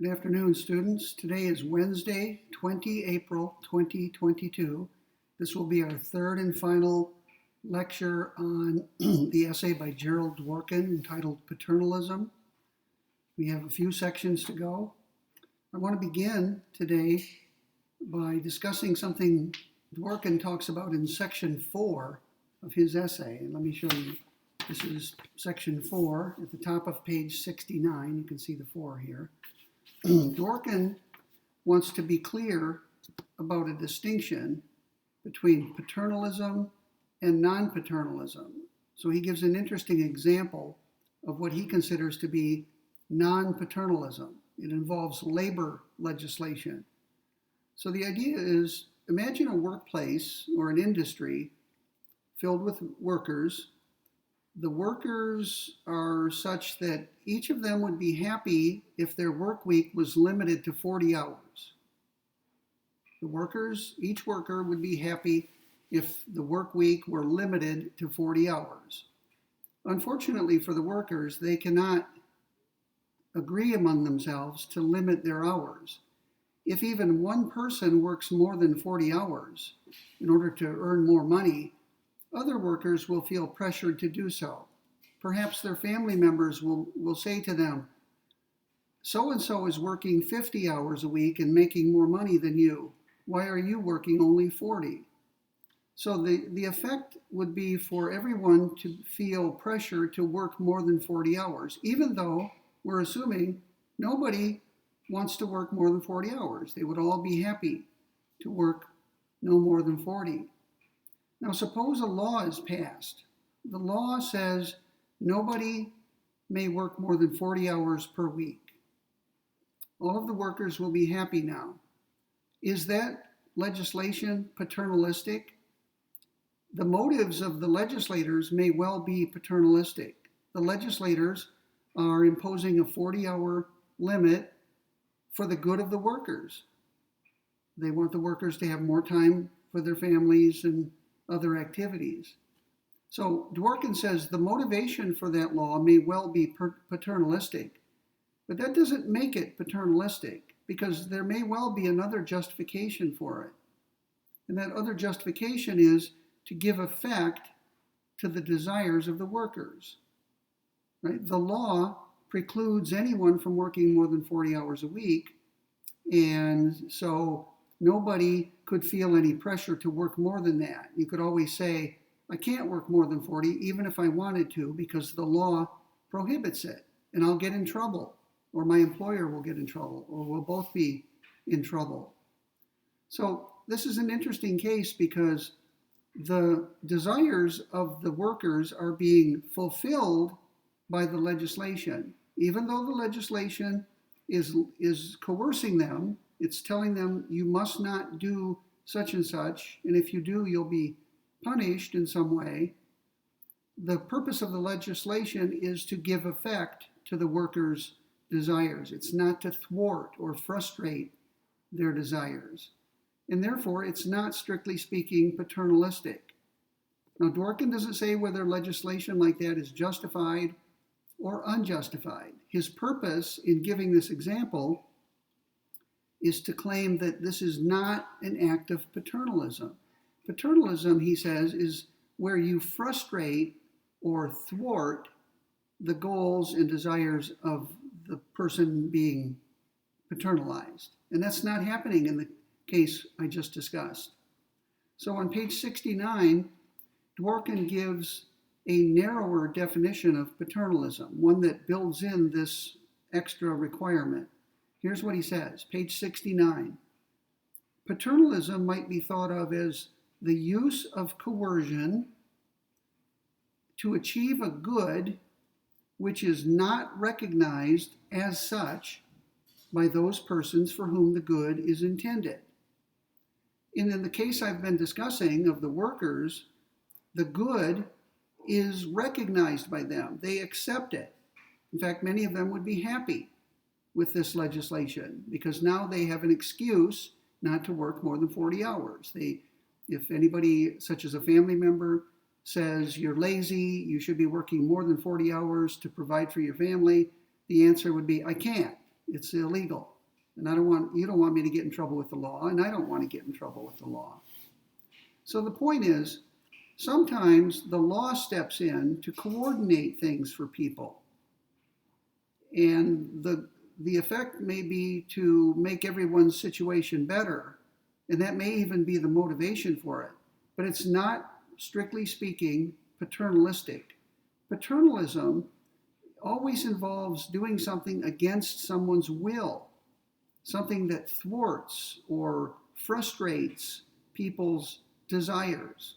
Good afternoon, students. Today is Wednesday, 20 April 2022. This will be our third and final lecture on the essay by Gerald Dworkin entitled Paternalism. We have a few sections to go. I want to begin today by discussing something Dworkin talks about in section 4 of his essay. And let me show you. This is section 4 at the top of page 69. You can see the 4 here. Dworkin wants to be clear about a distinction between paternalism and non-paternalism. So he gives an interesting example of what he considers to be non-paternalism. It involves labor legislation. So the idea is, imagine a workplace or an industry filled with workers. The workers are such that each of them would be happy if their work week was limited to 40 hours. Each worker would be happy if the work week were limited to 40 hours. Unfortunately for the workers, they cannot agree among themselves to limit their hours. If even one person works more than 40 hours in order to earn more money, other workers will feel pressured to do so. Perhaps their family members will say to them, so-and-so is working 50 hours a week and making more money than you. Why are you working only 40? So the effect would be for everyone to feel pressure to work more than 40 hours, even though we're assuming nobody wants to work more than 40 hours. They would all be happy to work no more than 40. Now, suppose a law is passed. The law says nobody may work more than 40 hours per week. All of the workers will be happy now. Is that legislation paternalistic? The motives of the legislators may well be paternalistic. The legislators are imposing a 40-hour limit for the good of the workers. They want the workers to have more time for their families and other activities. So Dworkin says the motivation for that law may well be paternalistic, but that doesn't make it paternalistic because there may well be another justification for it. And that other justification is to give effect to the desires of the workers. Right? The law precludes anyone from working more than 40 hours a week, and so nobody could feel any pressure to work more than that. You could always say, I can't work more than 40, even if I wanted to, because the law prohibits it, and I'll get in trouble, or my employer will get in trouble, or we'll both be in trouble. So this is an interesting case because the desires of the workers are being fulfilled by the legislation. Even though the legislation is coercing them, it's telling them you must not do such and such, and if you do, you'll be punished in some way. The purpose of the legislation is to give effect to the workers' desires. It's not to thwart or frustrate their desires. And therefore, it's not, strictly speaking, paternalistic. Now, Dworkin doesn't say whether legislation like that is justified or unjustified. His purpose in giving this example is to claim that this is not an act of paternalism. Paternalism, he says, is where you frustrate or thwart the goals and desires of the person being paternalized. And that's not happening in the case I just discussed. So on page 69, Dworkin gives a narrower definition of paternalism, one that builds in this extra requirement. Here's what he says, page 69. Paternalism might be thought of as the use of coercion to achieve a good which is not recognized as such by those persons for whom the good is intended. And in the case I've been discussing of the workers, the good is recognized by them. They accept it. In fact, many of them would be happy with this legislation because now they have an excuse not to work more than 40 hours. If anybody, such as a family member, says you're lazy, you should be working more than 40 hours to provide for your family, the answer would be, I can't. It's illegal. And you don't want me to get in trouble with the law, and I don't want to get in trouble with the law. So the point is, sometimes the law steps in to coordinate things for people. And the effect may be to make everyone's situation better. And that may even be the motivation for it. But it's not, strictly speaking, paternalistic. Paternalism always involves doing something against someone's will, something that thwarts or frustrates people's desires.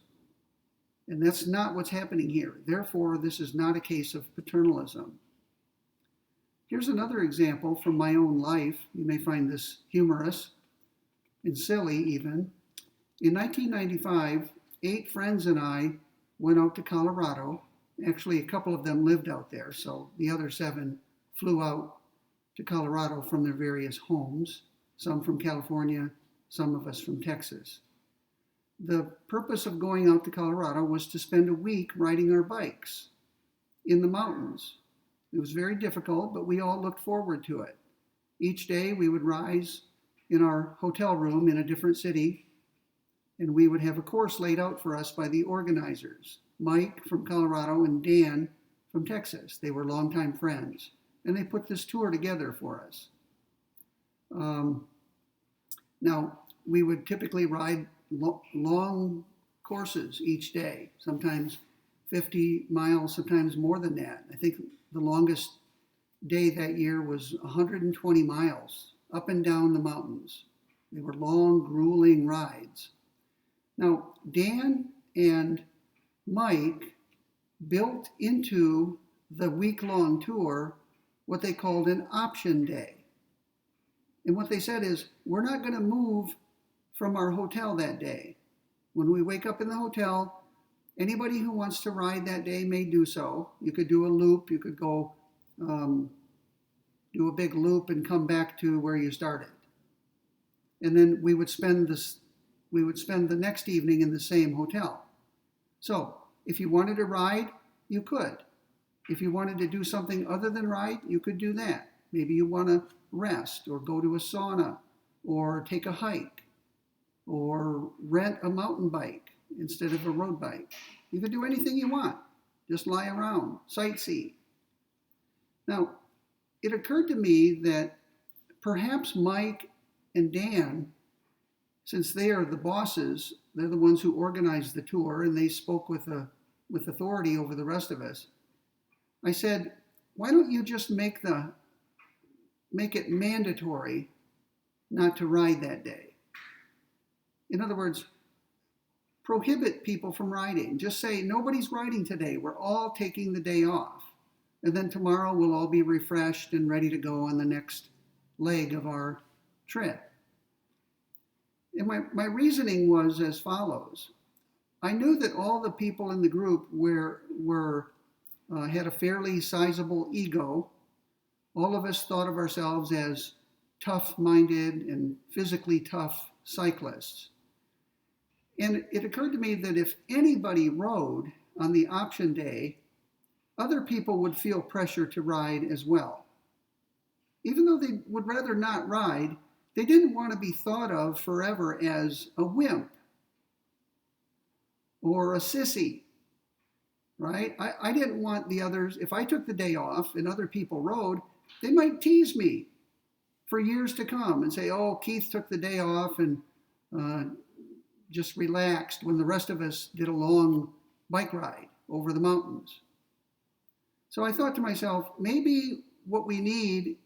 And that's not what's happening here. Therefore, this is not a case of paternalism. Here's another example from my own life. You may find this humorous and silly even. In 1995, 8 friends and I went out to Colorado. Actually, a couple of them lived out there, so the other 7 flew out to Colorado from their various homes, some from California, some of us from Texas. The purpose of going out to Colorado was to spend a week riding our bikes in the mountains. It was very difficult, but we all looked forward to it. Each day we would rise in our hotel room in a different city, and we would have a course laid out for us by the organizers, Mike from Colorado and Dan from Texas. They were longtime friends, and they put this tour together for us. Now, we would typically ride long courses each day, sometimes 50 miles, sometimes more than that. I think the longest day that year was 120 miles up and down the mountains. They were long, grueling rides. Now, Dan and Mike built into the week-long tour what they called an option day. And what they said is, we're not going to move from our hotel that day. When we wake up in the hotel, anybody who wants to ride that day may do so. You could do a loop. You could go do a big loop and come back to where you started. And then we would spend the next evening in the same hotel. So if you wanted to ride, you could. If you wanted to do something other than ride, you could do that. Maybe you want to rest or go to a sauna or take a hike or rent a mountain bike instead of a road bike. You could do anything you want. Just lie around, sightsee. Now, it occurred to me that perhaps Mike and Dan, since they are the bosses, they're the ones who organized the tour, and they spoke with authority over the rest of us. I said, why don't you just make it mandatory not to ride that day? In other words, prohibit people from riding. Just say, nobody's riding today. We're all taking the day off. And then tomorrow we'll all be refreshed and ready to go on the next leg of our trip. And my reasoning was as follows. I knew that all the people in the group had a fairly sizable ego. All of us thought of ourselves as tough-minded and physically tough cyclists. And it occurred to me that if anybody rode on the option day, other people would feel pressure to ride as well. Even though they would rather not ride, they didn't want to be thought of forever as a wimp or a sissy, right? I didn't want the others, if I took the day off and other people rode, they might tease me for years to come and say, oh, Keith took the day off and just relaxed when the rest of us did a long bike ride over the mountains. So I thought to myself, maybe what we need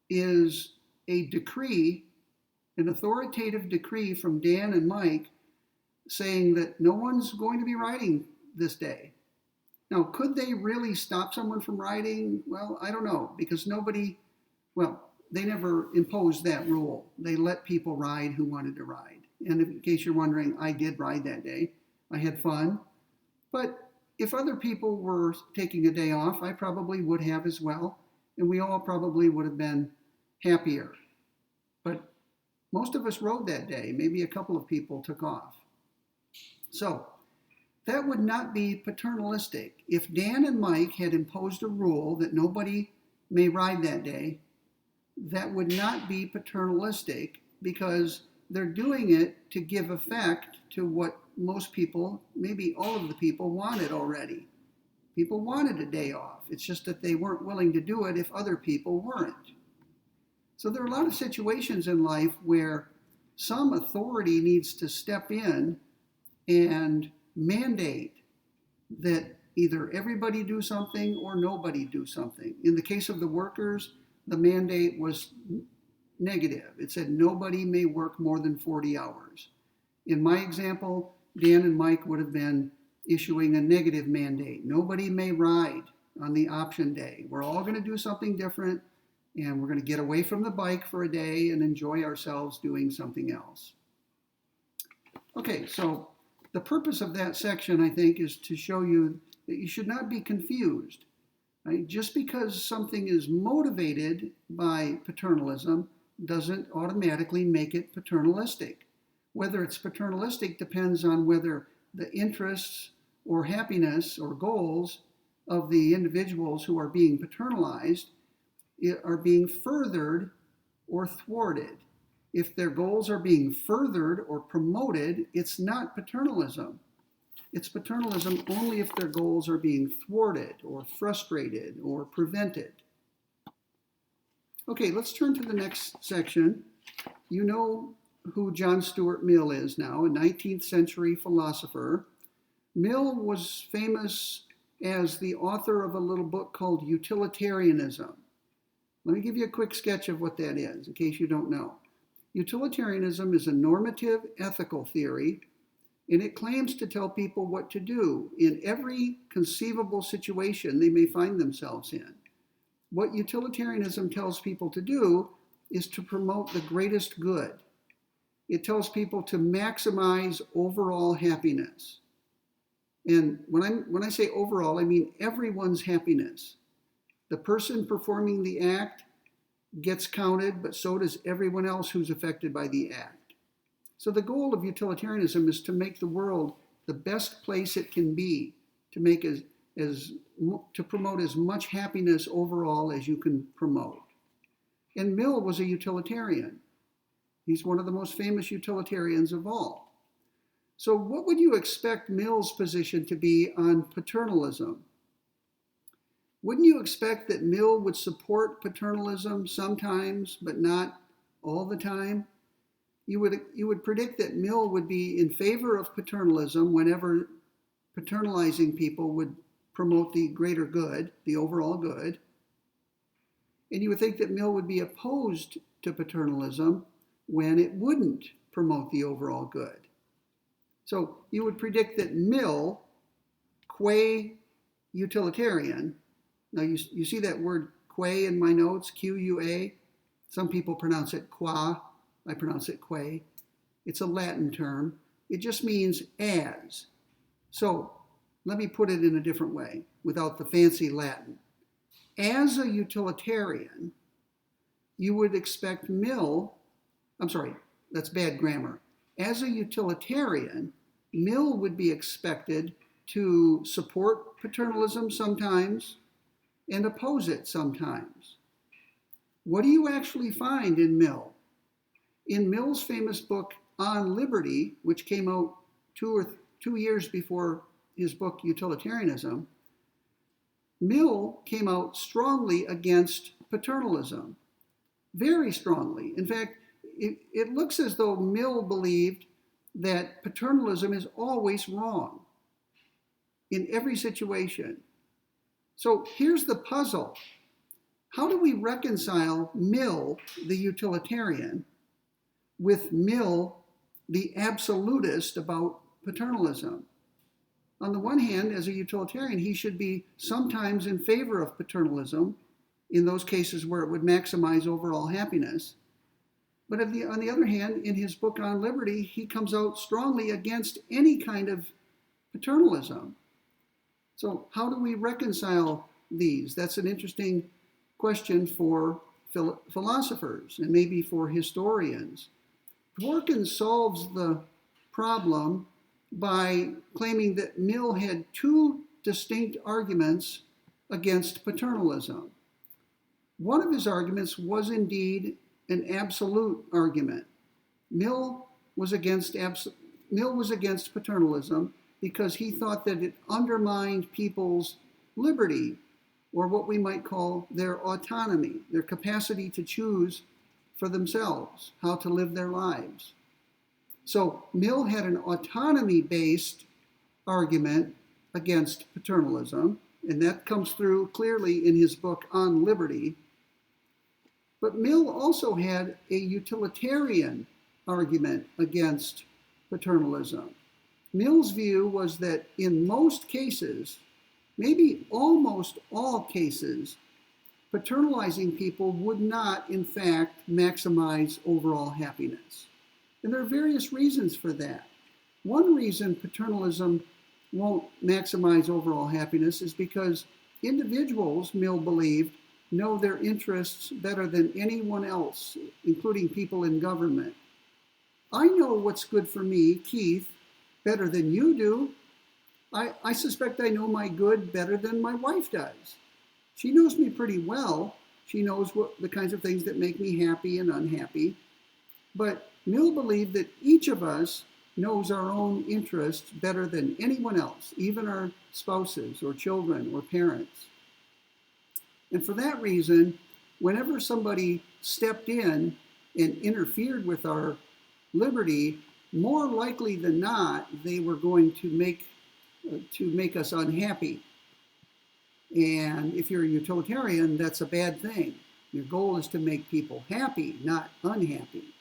is a decree, an authoritative decree from Dan and Mike saying that no one's going to be riding this day. Now, could they really stop someone from riding? Well, I don't know, because they never imposed that rule. They let people ride who wanted to ride. And in case you're wondering, I did ride that day. I had fun. But if other people were taking a day off, I probably would have as well. And we all probably would have been happier. But most of us rode that day. Maybe a couple of people took off. So that would not be paternalistic. If Dan and Mike had imposed a rule that nobody may ride that day, that would not be paternalistic because they're doing it to give effect to what most people, maybe all of the people, wanted already. People wanted a day off. It's just that they weren't willing to do it if other people weren't. So there are a lot of situations in life where some authority needs to step in and mandate that either everybody do something or nobody do something. In the case of the workers, the mandate was negative. It said nobody may work more than 40 hours. In my example, Dan and Mike would have been issuing a negative mandate. Nobody may ride on the option day. We're all going to do something different, and we're going to get away from the bike for a day and enjoy ourselves doing something else. Okay, so the purpose of that section, I think, is to show you that you should not be confused. Right? Just because something is motivated by paternalism doesn't automatically make it paternalistic. Whether it's paternalistic depends on whether the interests or happiness or goals of the individuals who are being paternalized are being furthered or thwarted. If their goals are being furthered or promoted, it's not paternalism. It's paternalism only if their goals are being thwarted or frustrated or prevented. Okay, let's turn to the next section. You know who John Stuart Mill is now, a 19th century philosopher. Mill was famous as the author of a little book called Utilitarianism. Let me give you a quick sketch of what that is, in case you don't know. Utilitarianism is a normative ethical theory, and it claims to tell people what to do in every conceivable situation they may find themselves in. What utilitarianism tells people to do is to promote the greatest good. It tells people to maximize overall happiness. And when I say overall, I mean everyone's happiness. The person performing the act gets counted, but so does everyone else who's affected by the act. So the goal of utilitarianism is to make the world the best place it can be, to promote as much happiness overall as you can promote. And Mill was a utilitarian. He's one of the most famous utilitarians of all. So what would you expect Mill's position to be on paternalism? Wouldn't you expect that Mill would support paternalism sometimes, but not all the time? You would predict that Mill would be in favor of paternalism whenever paternalizing people would promote the greater good, the overall good. And you would think that Mill would be opposed to paternalism when it wouldn't promote the overall good. So you would predict that Mill, qua utilitarian, now you see that word qua in my notes, Q-U-A. Some people pronounce it qua. I pronounce it qua. It's a Latin term. It just means as. So let me put it in a different way without the fancy Latin. As a utilitarian, you would expect Mill, that's bad grammar. As a utilitarian, Mill would be expected to support paternalism sometimes and oppose it sometimes. What do you actually find in Mill? In Mill's famous book On Liberty, which came out 2 years before his book Utilitarianism, Mill came out strongly against paternalism, very strongly. In fact, it looks as though Mill believed that paternalism is always wrong in every situation. So here's the puzzle. How do we reconcile Mill, the utilitarian, with Mill, the absolutist about paternalism? On the one hand, as a utilitarian, he should be sometimes in favor of paternalism in those cases where it would maximize overall happiness. But on the other hand, in his book On Liberty, he comes out strongly against any kind of paternalism. So how do we reconcile these? That's an interesting question for philosophers and maybe for historians. Dworkin solves the problem by claiming that Mill had two distinct arguments against paternalism. One of his arguments was indeed an absolute argument. Mill was against paternalism because he thought that it undermined people's liberty, or what we might call their autonomy, their capacity to choose for themselves how to live their lives. So Mill had an autonomy-based argument against paternalism, and that comes through clearly in his book On Liberty. But Mill also had a utilitarian argument against paternalism. Mill's view was that in most cases, maybe almost all cases, paternalizing people would not, in fact, maximize overall happiness. And there are various reasons for that. One reason paternalism won't maximize overall happiness is because individuals, Mill believed, know their interests better than anyone else, including people in government. I know what's good for me, Keith, better than you do. I suspect I know my good better than my wife does. She knows me pretty well. She knows the kinds of things that make me happy and unhappy. But Mill believed that each of us knows our own interests better than anyone else, even our spouses or children or parents. And for that reason, whenever somebody stepped in and interfered with our liberty, more likely than not, they were going to make us unhappy. And if you're a utilitarian, that's a bad thing. Your goal is to make people happy, not unhappy.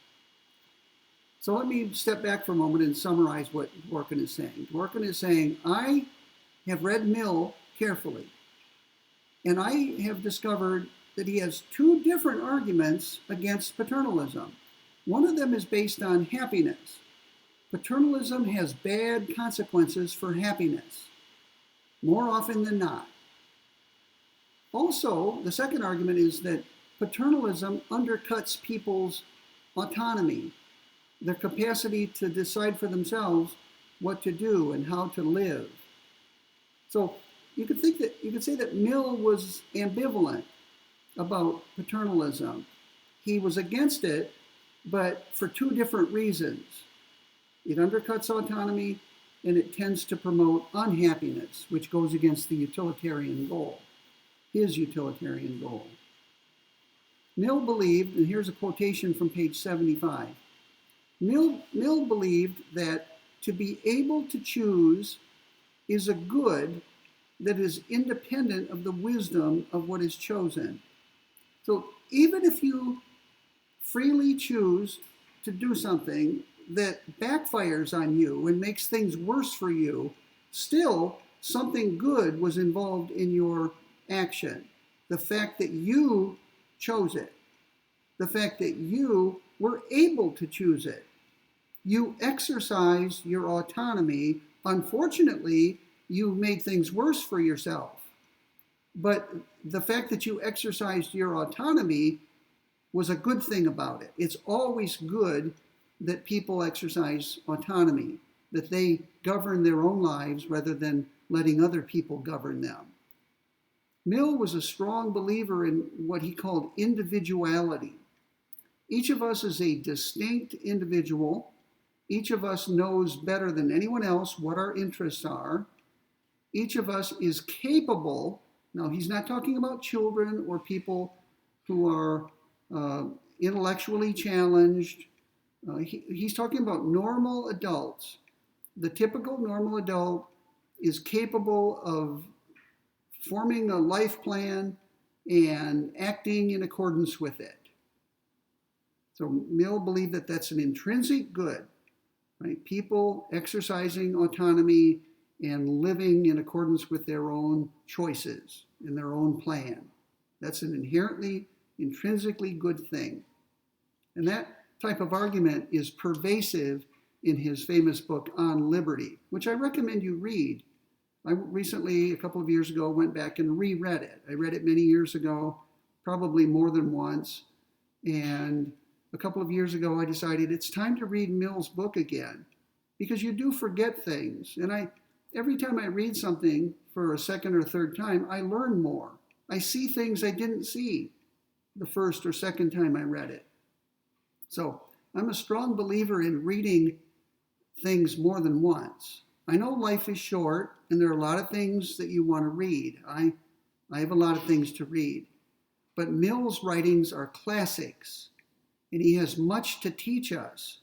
So let me step back for a moment and summarize what Dworkin is saying. Dworkin is saying, I have read Mill carefully, and I have discovered that he has two different arguments against paternalism. One of them is based on happiness. Paternalism has bad consequences for happiness, more often than not. Also, the second argument is that paternalism undercuts people's autonomy, their capacity to decide for themselves what to do and how to live. So you could say that Mill was ambivalent about paternalism. He was against it, but for two different reasons. It undercuts autonomy, and it tends to promote unhappiness, which goes against the utilitarian goal, his utilitarian goal. Mill believed, and here's a quotation from page 75, Mill believed that to be able to choose is a good that is independent of the wisdom of what is chosen. So even if you freely choose to do something that backfires on you and makes things worse for you, still something good was involved in your action. The fact that you chose it, the fact that you were able to choose it. You exercised your autonomy. Unfortunately, you made things worse for yourself. But the fact that you exercised your autonomy was a good thing about it. It's always good that people exercise autonomy, that they govern their own lives rather than letting other people govern them. Mill was a strong believer in what he called individuality. Each of us is a distinct individual. Each of us knows better than anyone else what our interests are. Each of us is capable. Now, he's not talking about children or people who are intellectually challenged. He's talking about normal adults. The typical normal adult is capable of forming a life plan and acting in accordance with it. So Mill believed that that's an intrinsic good, right? People exercising autonomy and living in accordance with their own choices and their own plan. That's an intrinsically good thing. And that type of argument is pervasive in his famous book On Liberty, which I recommend you read. I recently, a couple of years ago, went back and reread it. I read it many years ago, probably more than once. And a couple of years ago, I decided it's time to read Mill's book again, because you do forget things. And every time I read something for a second or third time, I learn more. I see things I didn't see. the first or second time I read it. So I'm a strong believer in reading things more than once. I know life is short and there are a lot of things that you want to read. I have a lot of things to read. But Mill's writings are classics, and he has much to teach us.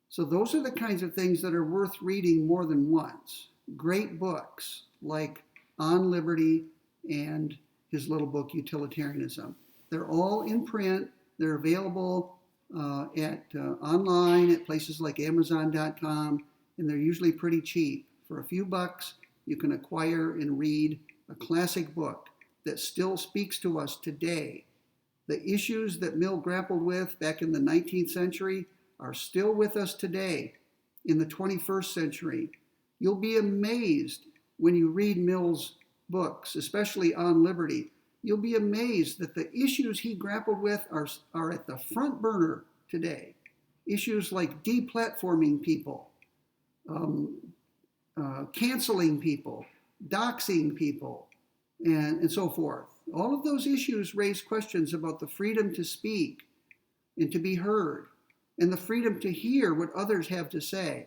So those are the kinds of things that are worth reading more than once. Great books like On Liberty and his little book, Utilitarianism. They're all in print. They're available online at places like Amazon.com, and they're usually pretty cheap. For a few bucks, you can acquire and read a classic book that still speaks to us today. The issues that Mill grappled with back in the 19th century are still with us today in the 21st century. You'll be amazed when you read Mill's books, especially On Liberty. You'll be amazed that the issues he grappled with are at the front burner today. Issues like deplatforming people, canceling people, doxing people, and so forth. All of those issues raise questions about the freedom to speak and to be heard, and the freedom to hear what others have to say.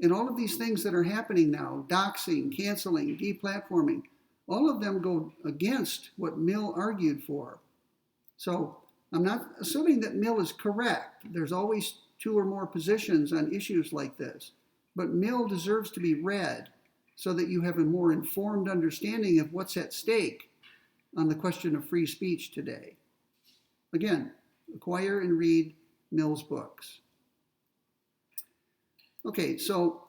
And all of these things that are happening now, doxing, canceling, deplatforming, all of them go against what Mill argued for. So I'm not assuming that Mill is correct. There's always two or more positions on issues like this. But Mill deserves to be read so that you have a more informed understanding of what's at stake on the question of free speech today. Again, acquire and read Mill's books. Okay, so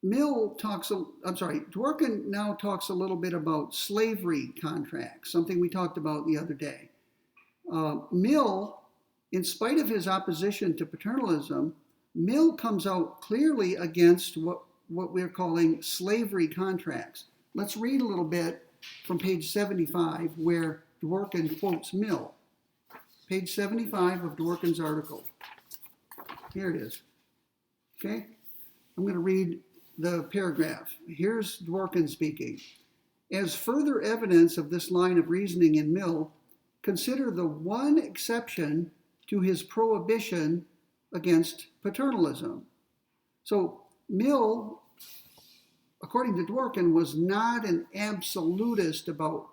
Dworkin now talks a little bit about slavery contracts, something we talked about the other day. Mill, in spite of his opposition to paternalism, Mill comes out clearly against what we're calling slavery contracts. Let's read a little bit from page 75 where Dworkin quotes Mill. Page 75 of Dworkin's article. Here it is. Okay? I'm going to read the paragraph. Here's Dworkin speaking. As further evidence of this line of reasoning in Mill, consider the one exception to his prohibition against paternalism. So Mill, according to Dworkin, was not an absolutist about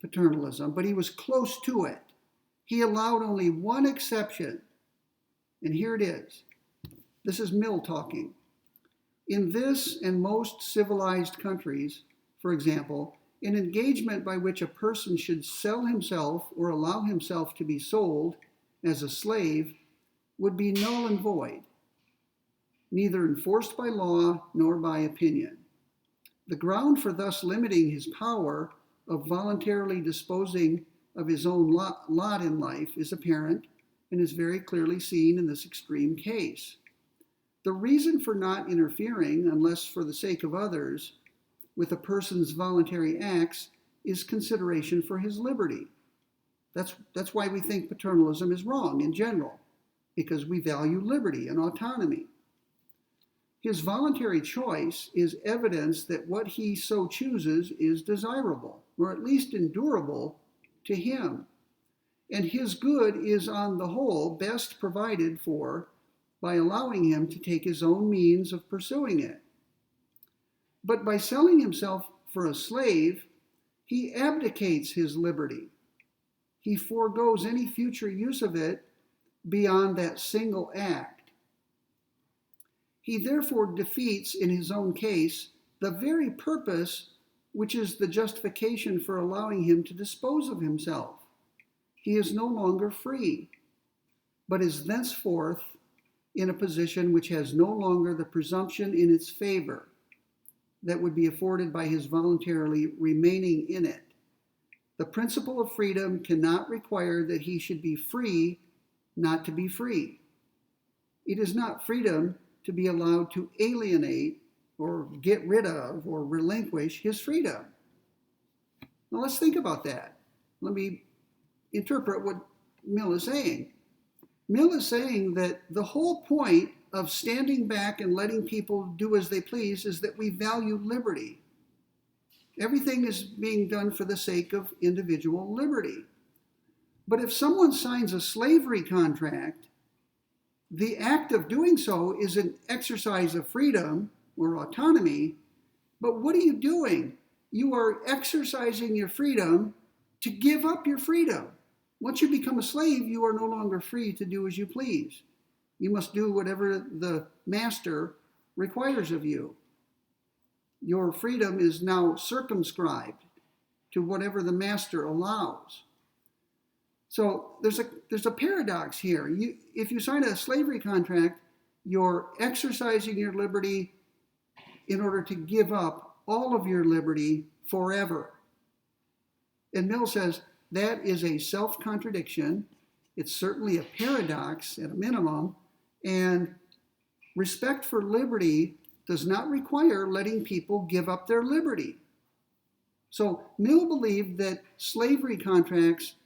paternalism, but he was close to it. He allowed only one exception, and here it is. This is Mill talking. In this and most civilized countries, for example, an engagement by which a person should sell himself or allow himself to be sold as a slave would be null and void, neither enforced by law nor by opinion. The ground for thus limiting his power of voluntarily disposing of his own lot in life is apparent and is very clearly seen in this extreme case. The reason for not interfering, unless for the sake of others, with a person's voluntary acts is consideration for his liberty. That's why we think paternalism is wrong in general, because we value liberty and autonomy. His voluntary choice is evidence that what he so chooses is desirable, or at least endurable to him. And his good is on the whole best provided for by allowing him to take his own means of pursuing it. But by selling himself for a slave, he abdicates his liberty. He foregoes any future use of it beyond that single act. He therefore defeats, in his own case, the very purpose which is the justification for allowing him to dispose of himself. He is no longer free, but is thenceforth in a position which has no longer the presumption in its favor that would be afforded by his voluntarily remaining in it. The principle of freedom cannot require that he should be free not to be free. It is not freedom to be allowed to alienate or get rid of or relinquish his freedom. Now let's think about that. Let me interpret what Mill is saying. Mill is saying that the whole point of standing back and letting people do as they please is that we value liberty. Everything is being done for the sake of individual liberty. But if someone signs a slavery contract, the act of doing so is an exercise of freedom or autonomy. But what are you doing? You are exercising your freedom to give up your freedom. Once you become a slave, you are no longer free to do as you please. You must do whatever the master requires of you. Your freedom is now circumscribed to whatever the master allows. So there's a paradox here. If you sign a slavery contract, you're exercising your liberty in order to give up all of your liberty forever. And Mill says that is a self-contradiction. It's certainly a paradox at a minimum, and respect for liberty does not require letting people give up their liberty. So Mill believed that slavery contracts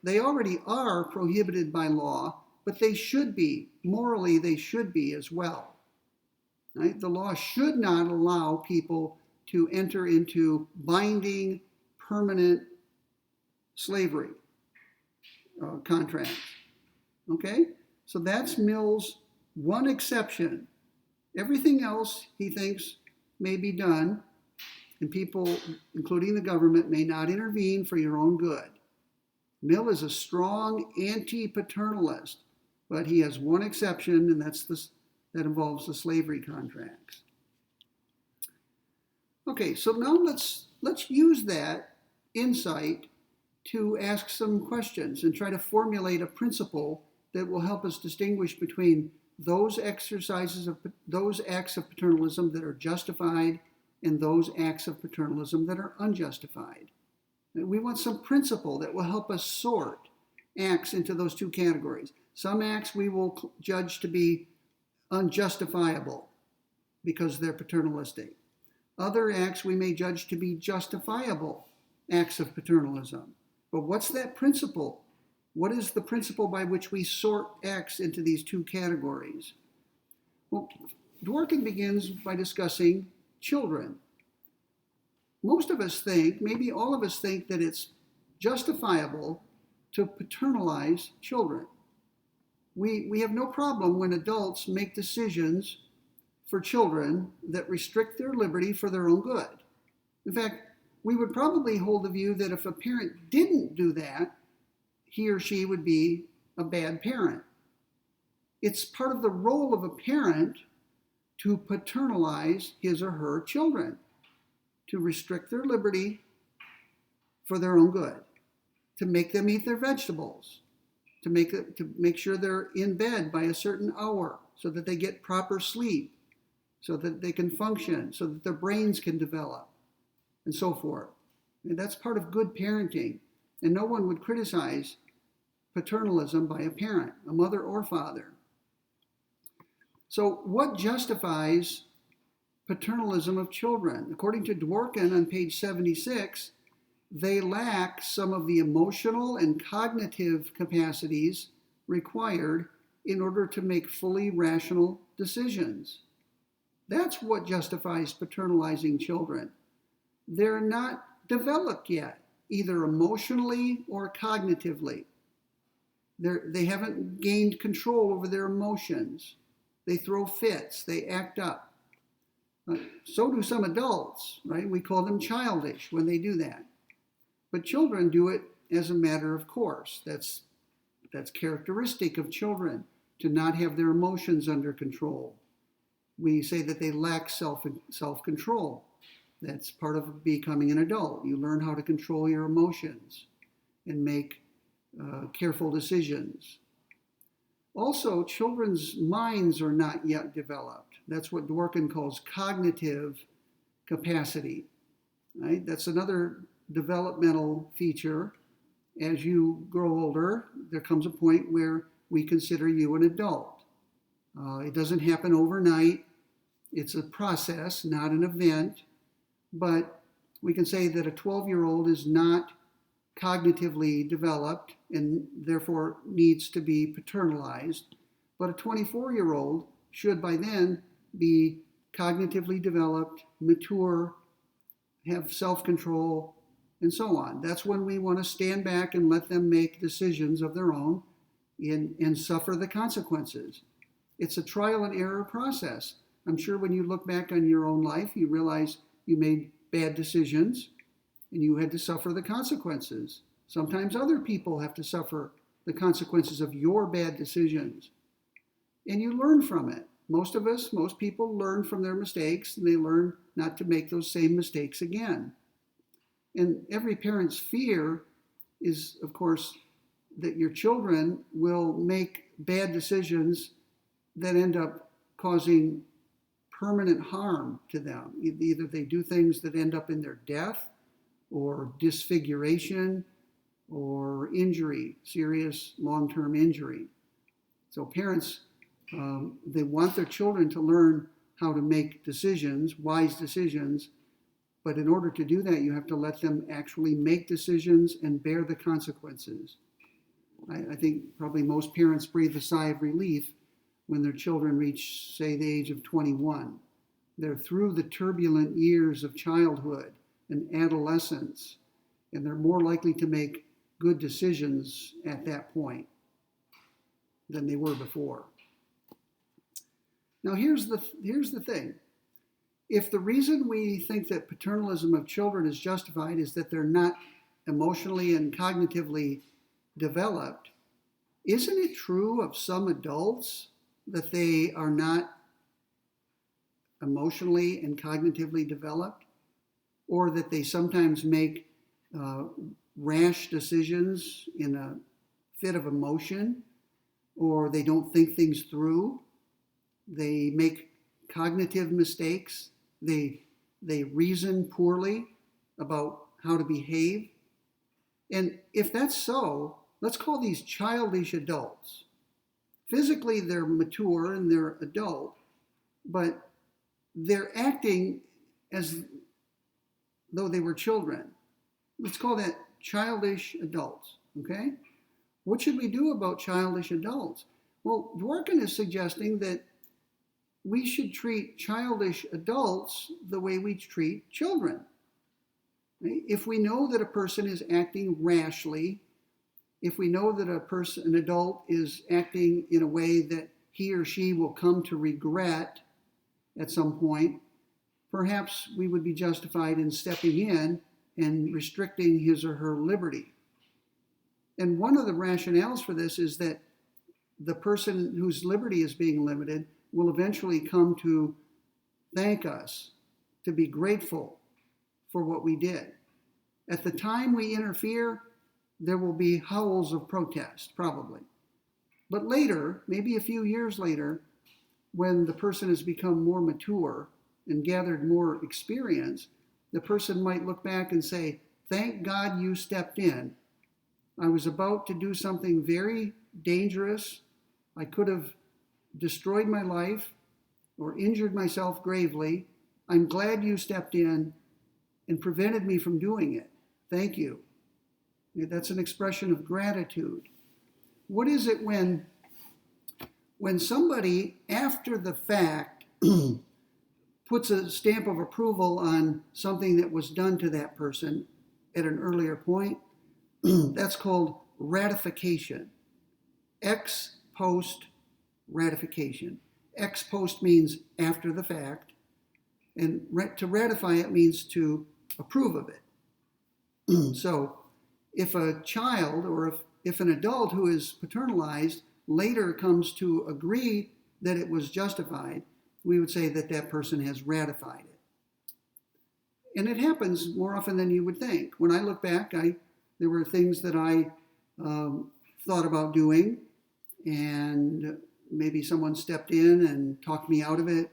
they already are prohibited by law, but they should be, morally they should be as well. Right? The law should not allow people to enter into binding, permanent slavery contracts. Okay? So that's Mill's one exception. Everything else he thinks may be done, and people, including the government, may not intervene for your own good. Mill is a strong anti-paternalist, but he has one exception, and that involves the slavery contracts. Okay, so now let's use that insight to ask some questions and try to formulate a principle that will help us distinguish between those acts of paternalism that are justified and those acts of paternalism that are unjustified. We want some principle that will help us sort acts into those two categories. Some acts we will judge to be unjustifiable because they're paternalistic. Other acts we may judge to be justifiable acts of paternalism. But what's that principle? What is the principle by which we sort acts into these two categories? Well, Dworkin begins by discussing children. Most of us think, maybe all of us think, that it's justifiable to paternalize children. We have no problem when adults make decisions for children that restrict their liberty for their own good. In fact, we would probably hold the view that if a parent didn't do that, he or she would be a bad parent. It's part of the role of a parent to paternalize his or her children, to restrict their liberty for their own good, to make them eat their vegetables, to make sure they're in bed by a certain hour so that they get proper sleep, so that they can function, so that their brains can develop, and so forth. And that's part of good parenting. And no one would criticize paternalism by a parent, a mother or father. So what justifies paternalism of children? According to Dworkin on page 76, they lack some of the emotional and cognitive capacities required in order to make fully rational decisions. That's what justifies paternalizing children. They're not developed yet, either emotionally or cognitively. They haven't gained control over their emotions. They throw fits, they act up. So do some adults, right? We call them childish when they do that. But children do it as a matter of course. That's characteristic of children, to not have their emotions under control. We say that they lack self-control. That's part of becoming an adult. You learn how to control your emotions and make careful decisions. Also, children's minds are not yet developed. That's what Dworkin calls cognitive capacity. Right? That's another developmental feature. As you grow older, there comes a point where we consider you an adult. It doesn't happen overnight. It's a process, not an event. But we can say that a 12-year-old is not cognitively developed and therefore needs to be paternalized. But a 24-year-old should by then be cognitively developed, mature, have self-control, and so on. That's when we want to stand back and let them make decisions of their own and suffer the consequences. It's a trial and error process. I'm sure when you look back on your own life, you realize you made bad decisions and you had to suffer the consequences. Sometimes other people have to suffer the consequences of your bad decisions. And you learn from it. Most people learn from their mistakes, and they learn not to make those same mistakes again. And every parent's fear is, of course, that your children will make bad decisions that end up causing permanent harm to them. Either they do things that end up in their death or disfiguration or injury, serious long-term injury. So parents, they want their children to learn how to make decisions, wise decisions, but in order to do that, you have to let them actually make decisions and bear the consequences. I think probably most parents breathe a sigh of relief when their children reach, say, the age of 21. They're through the turbulent years of childhood and adolescence, and they're more likely to make good decisions at that point than they were before. Now, here's the thing. If the reason we think that paternalism of children is justified is that they're not emotionally and cognitively developed, isn't it true of some adults that they are not emotionally and cognitively developed, or that they sometimes make rash decisions in a fit of emotion, or they don't think things through? They make cognitive mistakes. They reason poorly about how to behave. And if that's so, let's call these childish adults. Physically, they're mature and they're adult, but they're acting as though they were children. Let's call that childish adults, okay? What should we do about childish adults? Well, Dworkin is suggesting that we should treat childish adults the way we treat children. Okay? If we know that a person is acting rashly, if we know that an adult is acting in a way that he or she will come to regret at some point, perhaps we would be justified in stepping in and restricting his or her liberty. And one of the rationales for this is that the person whose liberty is being limited will eventually come to thank us, to be grateful for what we did. At the time we interfere, there will be howls of protest, probably. But later, maybe a few years later, when the person has become more mature and gathered more experience, the person might look back and say, "Thank God you stepped in. I was about to do something very dangerous. I could have destroyed my life or injured myself gravely. I'm glad you stepped in and prevented me from doing it. Thank you." That's an expression of gratitude. What is it when somebody, after the fact, puts a stamp of approval on something that was done to that person at an earlier point? That's called ratification. Ex post ratification. Ex post means after the fact, and to ratify it means to approve of it. So if a child or if an adult who is paternalized later comes to agree that it was justified, we would say that that person has ratified it. And it happens more often than you would think. When I look back, there were things that I thought about doing, and maybe someone stepped in and talked me out of it,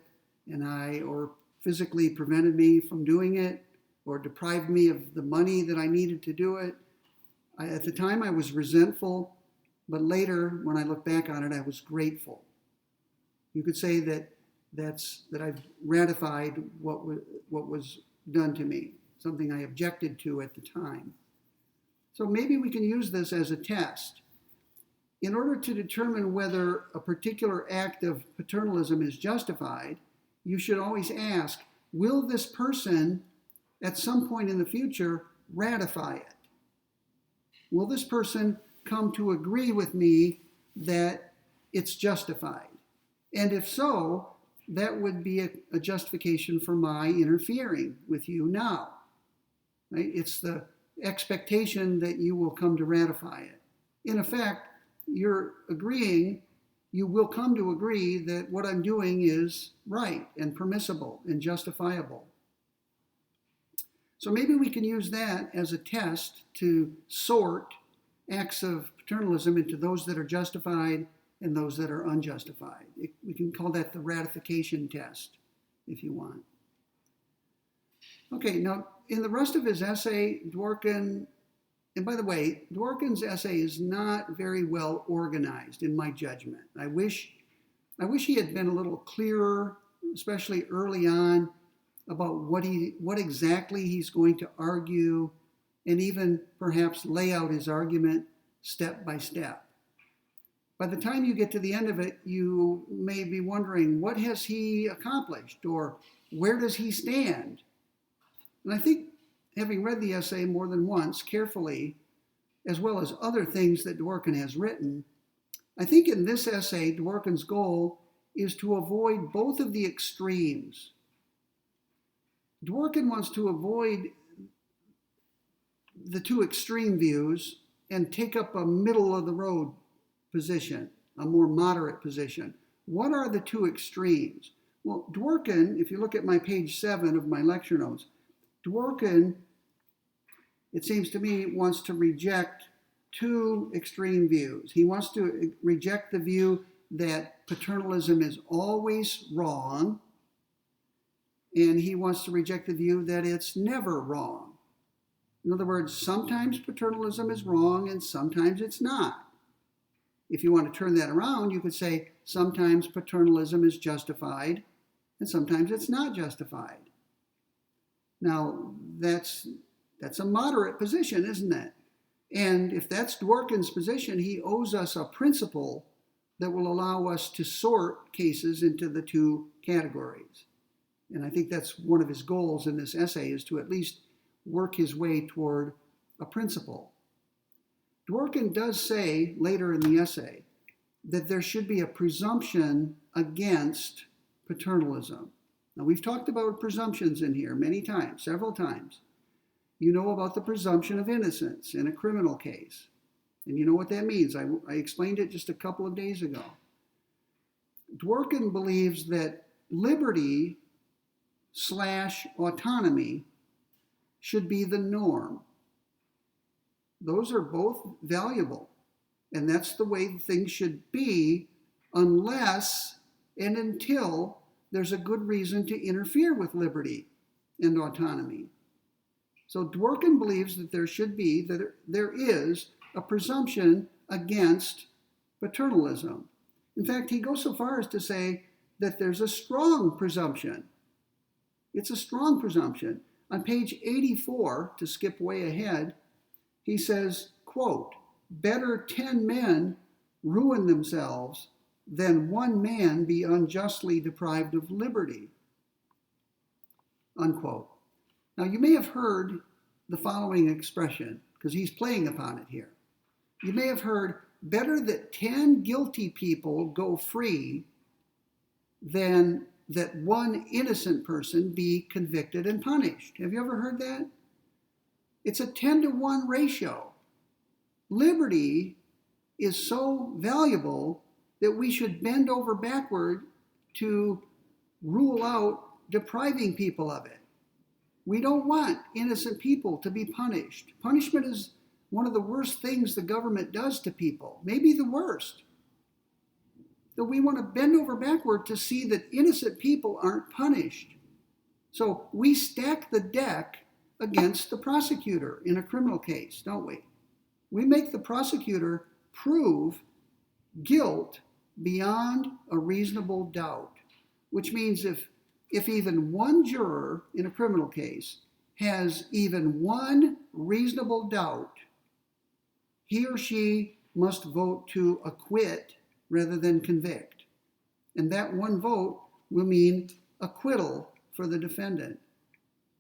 or physically prevented me from doing it, or deprived me of the money that I needed to do it. At the time, I was resentful, but later, when I look back on it, I was grateful. You could say that I've ratified what was done to me, something I objected to at the time. So maybe we can use this as a test. In order to determine whether a particular act of paternalism is justified, you should always ask, will this person at some point in the future ratify it? Will this person come to agree with me that it's justified? And if so, that would be a justification for my interfering with you now. Right? It's the expectation that you will come to ratify it. In effect, you're agreeing, you will come to agree that what I'm doing is right and permissible and justifiable. So maybe we can use that as a test to sort acts of paternalism into those that are justified and those that are unjustified. We can call that the ratification test, if you want. Okay, now in the rest of his essay, Dworkin, and by the way, Dworkin's essay is not very well organized in my judgment. I wish he had been a little clearer, especially early on, about what exactly he's going to argue, and even perhaps lay out his argument step by step. By the time you get to the end of it, you may be wondering, what has he accomplished, or where does he stand? And I think, having read the essay more than once carefully, as well as other things that Dworkin has written, I think in this essay, Dworkin's goal is to avoid both of the extremes. Dworkin wants to avoid the two extreme views and take up a middle-of-the-road position, a more moderate position. What are the two extremes? Well, Dworkin, if you look at my page 7 of my lecture notes, Dworkin, it seems to me, wants to reject two extreme views. He wants to reject the view that paternalism is always wrong, and he wants to reject the view that it's never wrong. In other words, sometimes paternalism is wrong and sometimes it's not. If you want to turn that around, you could say sometimes paternalism is justified and sometimes it's not justified. Now, that's a moderate position, isn't it? And if that's Dworkin's position, he owes us a principle that will allow us to sort cases into the two categories. And I think that's one of his goals in this essay, is to at least work his way toward a principle. Dworkin does say later in the essay that there should be a presumption against paternalism. Now, we've talked about presumptions in here many times, several times. You know about the presumption of innocence in a criminal case. And you know what that means. I explained it just a couple of days ago. Dworkin believes that liberty / autonomy should be the norm. Those are both valuable, and that's the way things should be, unless and until there's a good reason to interfere with liberty and autonomy. So Dworkin believes that there is a presumption against paternalism. In fact, he goes so far as to say that there's a strong presumption. It's a strong presumption. On page 84, to skip way ahead, he says, quote, "Better 10 men ruin themselves than one man be unjustly deprived of liberty," unquote. Now, you may have heard the following expression, because he's playing upon it here. You may have heard, better that 10 guilty people go free than that one innocent person be convicted and punished. Have you ever heard that? It's a 10-to-1 ratio. Liberty is so valuable that we should bend over backward to rule out depriving people of it. We don't want innocent people to be punished. Punishment is one of the worst things the government does to people, maybe the worst. That we want to bend over backward to see that innocent people aren't punished. So we stack the deck against the prosecutor in a criminal case, don't we? We make the prosecutor prove guilt beyond a reasonable doubt, which means if even one juror in a criminal case has even one reasonable doubt, he or she must vote to acquit rather than convict. And that one vote will mean acquittal for the defendant.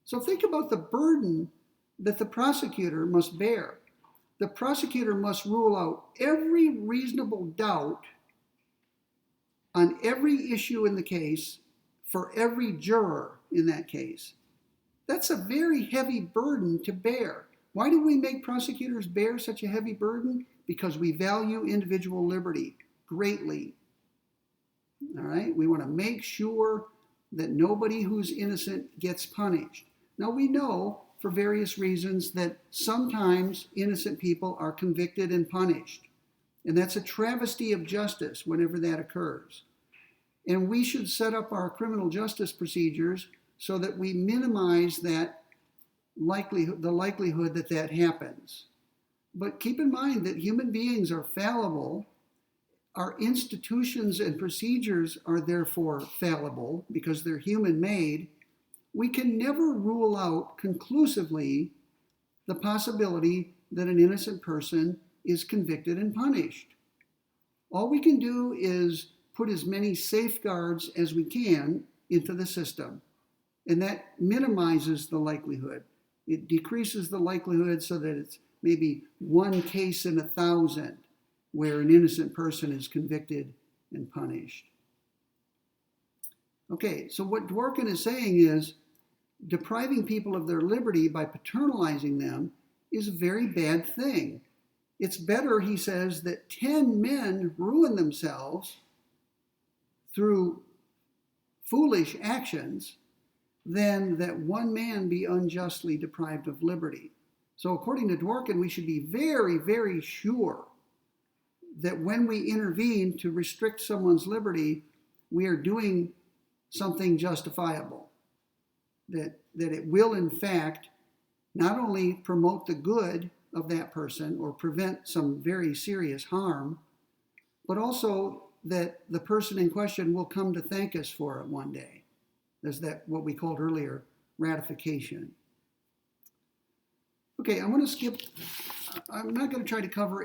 So think about the burden that the prosecutor must bear. The prosecutor must rule out every reasonable doubt on every issue in the case for every juror in that case. That's a very heavy burden to bear. Why do we make prosecutors bear such a heavy burden? Because we value individual liberty greatly. All right? We want to make sure that nobody who's innocent gets punished. Now, we know for various reasons that sometimes innocent people are convicted and punished. And that's a travesty of justice whenever that occurs. And we should set up our criminal justice procedures so that we minimize that the likelihood that that happens. But keep in mind that human beings are fallible. Our institutions and procedures are therefore fallible because they're human-made. We can never rule out conclusively the possibility that an innocent person is convicted and punished. All we can do is put as many safeguards as we can into the system, and that minimizes the likelihood. It decreases the likelihood so that it's maybe one case in 1,000 where an innocent person is convicted and punished. Okay, so what Dworkin is saying is depriving people of their liberty by paternalizing them is a very bad thing. It's better, he says, that 10 men ruin themselves through foolish actions than that one man be unjustly deprived of liberty. So according to Dworkin, we should be very, very sure that when we intervene to restrict someone's liberty, we are doing something justifiable. That it will, in fact, not only promote the good of that person or prevent some very serious harm, but also that the person in question will come to thank us for it one day. There's that, what we called earlier, ratification. Okay, I'm not going to try to cover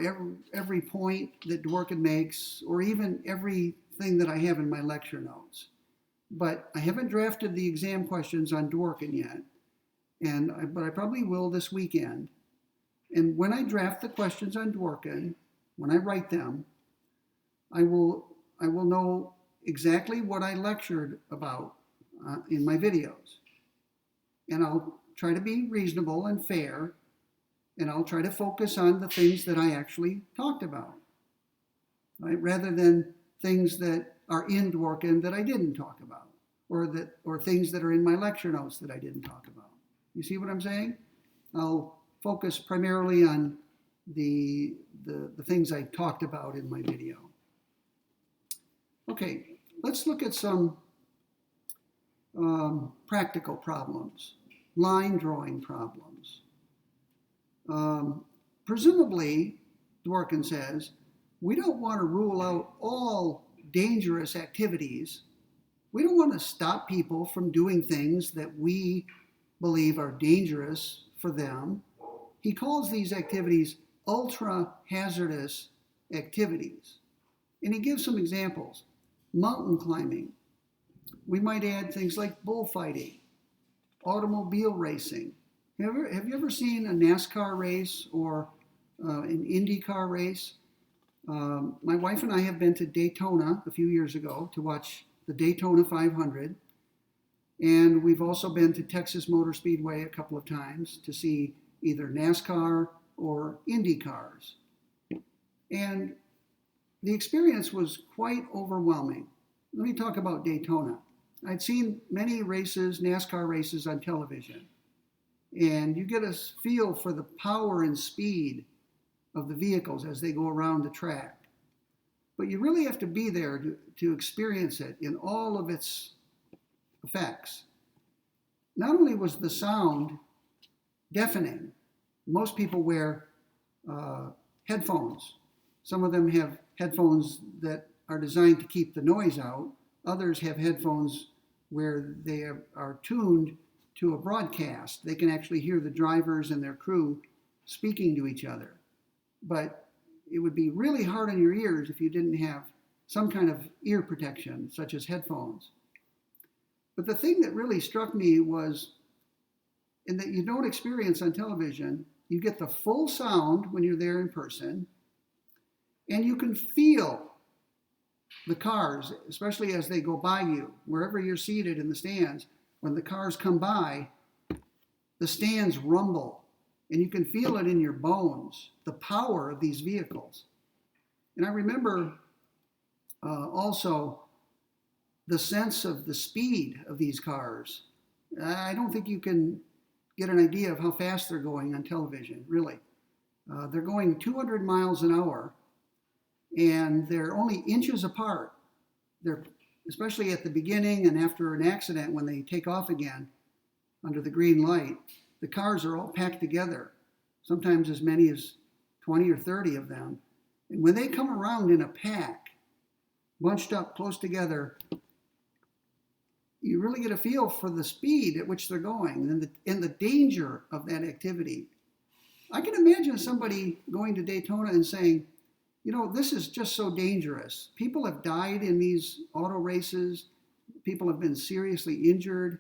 every point that Dworkin makes or even everything that I have in my lecture notes. But I haven't drafted the exam questions on Dworkin yet, but I probably will this weekend. And when I draft the questions on Dworkin, when I write them, I will know exactly what I lectured about in my videos. And I'll try to be reasonable and fair, and I'll try to focus on the things that I actually talked about, right? Rather than things that are in Dworkin that I didn't talk about, or things that are in my lecture notes that I didn't talk about. You see what I'm saying? I'll focus primarily on the things I talked about in my video. Okay, let's look at some practical problems, line drawing problems. Presumably, Dworkin says, we don't want to rule out all dangerous activities. We don't want to stop people from doing things that we believe are dangerous for them. He calls these activities ultra-hazardous activities. And he gives some examples. Mountain climbing. We might add things like bullfighting, automobile racing. Have you ever seen a NASCAR race or an IndyCar race? My wife and I have been to Daytona a few years ago to watch the Daytona 500. And we've also been to Texas Motor Speedway a couple of times to see either NASCAR or Indy cars. And the experience was quite overwhelming. Let me talk about Daytona. I'd seen many races, NASCAR races on television. And you get a feel for the power and speed of the vehicles as they go around the track. But you really have to be there to experience it in all of its effects. Not only was the sound deafening, most people wear headphones. Some of them have headphones that are designed to keep the noise out. Others have headphones where they are tuned to a broadcast. They can actually hear the drivers and their crew speaking to each other. But it would be really hard on your ears if you didn't have some kind of ear protection, such as headphones. But the thing that really struck me was and that you don't experience on television. You get the full sound when you're there in person, and you can feel the cars, especially as they go by you, wherever you're seated in the stands. When the cars come by, the stands rumble, and you can feel it in your bones, the power of these vehicles. And I remember also the sense of the speed of these cars. I don't think you can get an idea of how fast they're going on television, really. They're going 200 miles an hour, and they're only inches apart. They're, especially at the beginning and after an accident, when they take off again under the green light, the cars are all packed together, sometimes as many as 20 or 30 of them. And when they come around in a pack, bunched up close together, you really get a feel for the speed at which they're going and the danger of that activity. I can imagine somebody going to Daytona and saying, you know, this is just so dangerous. People have died in these auto races. People have been seriously injured.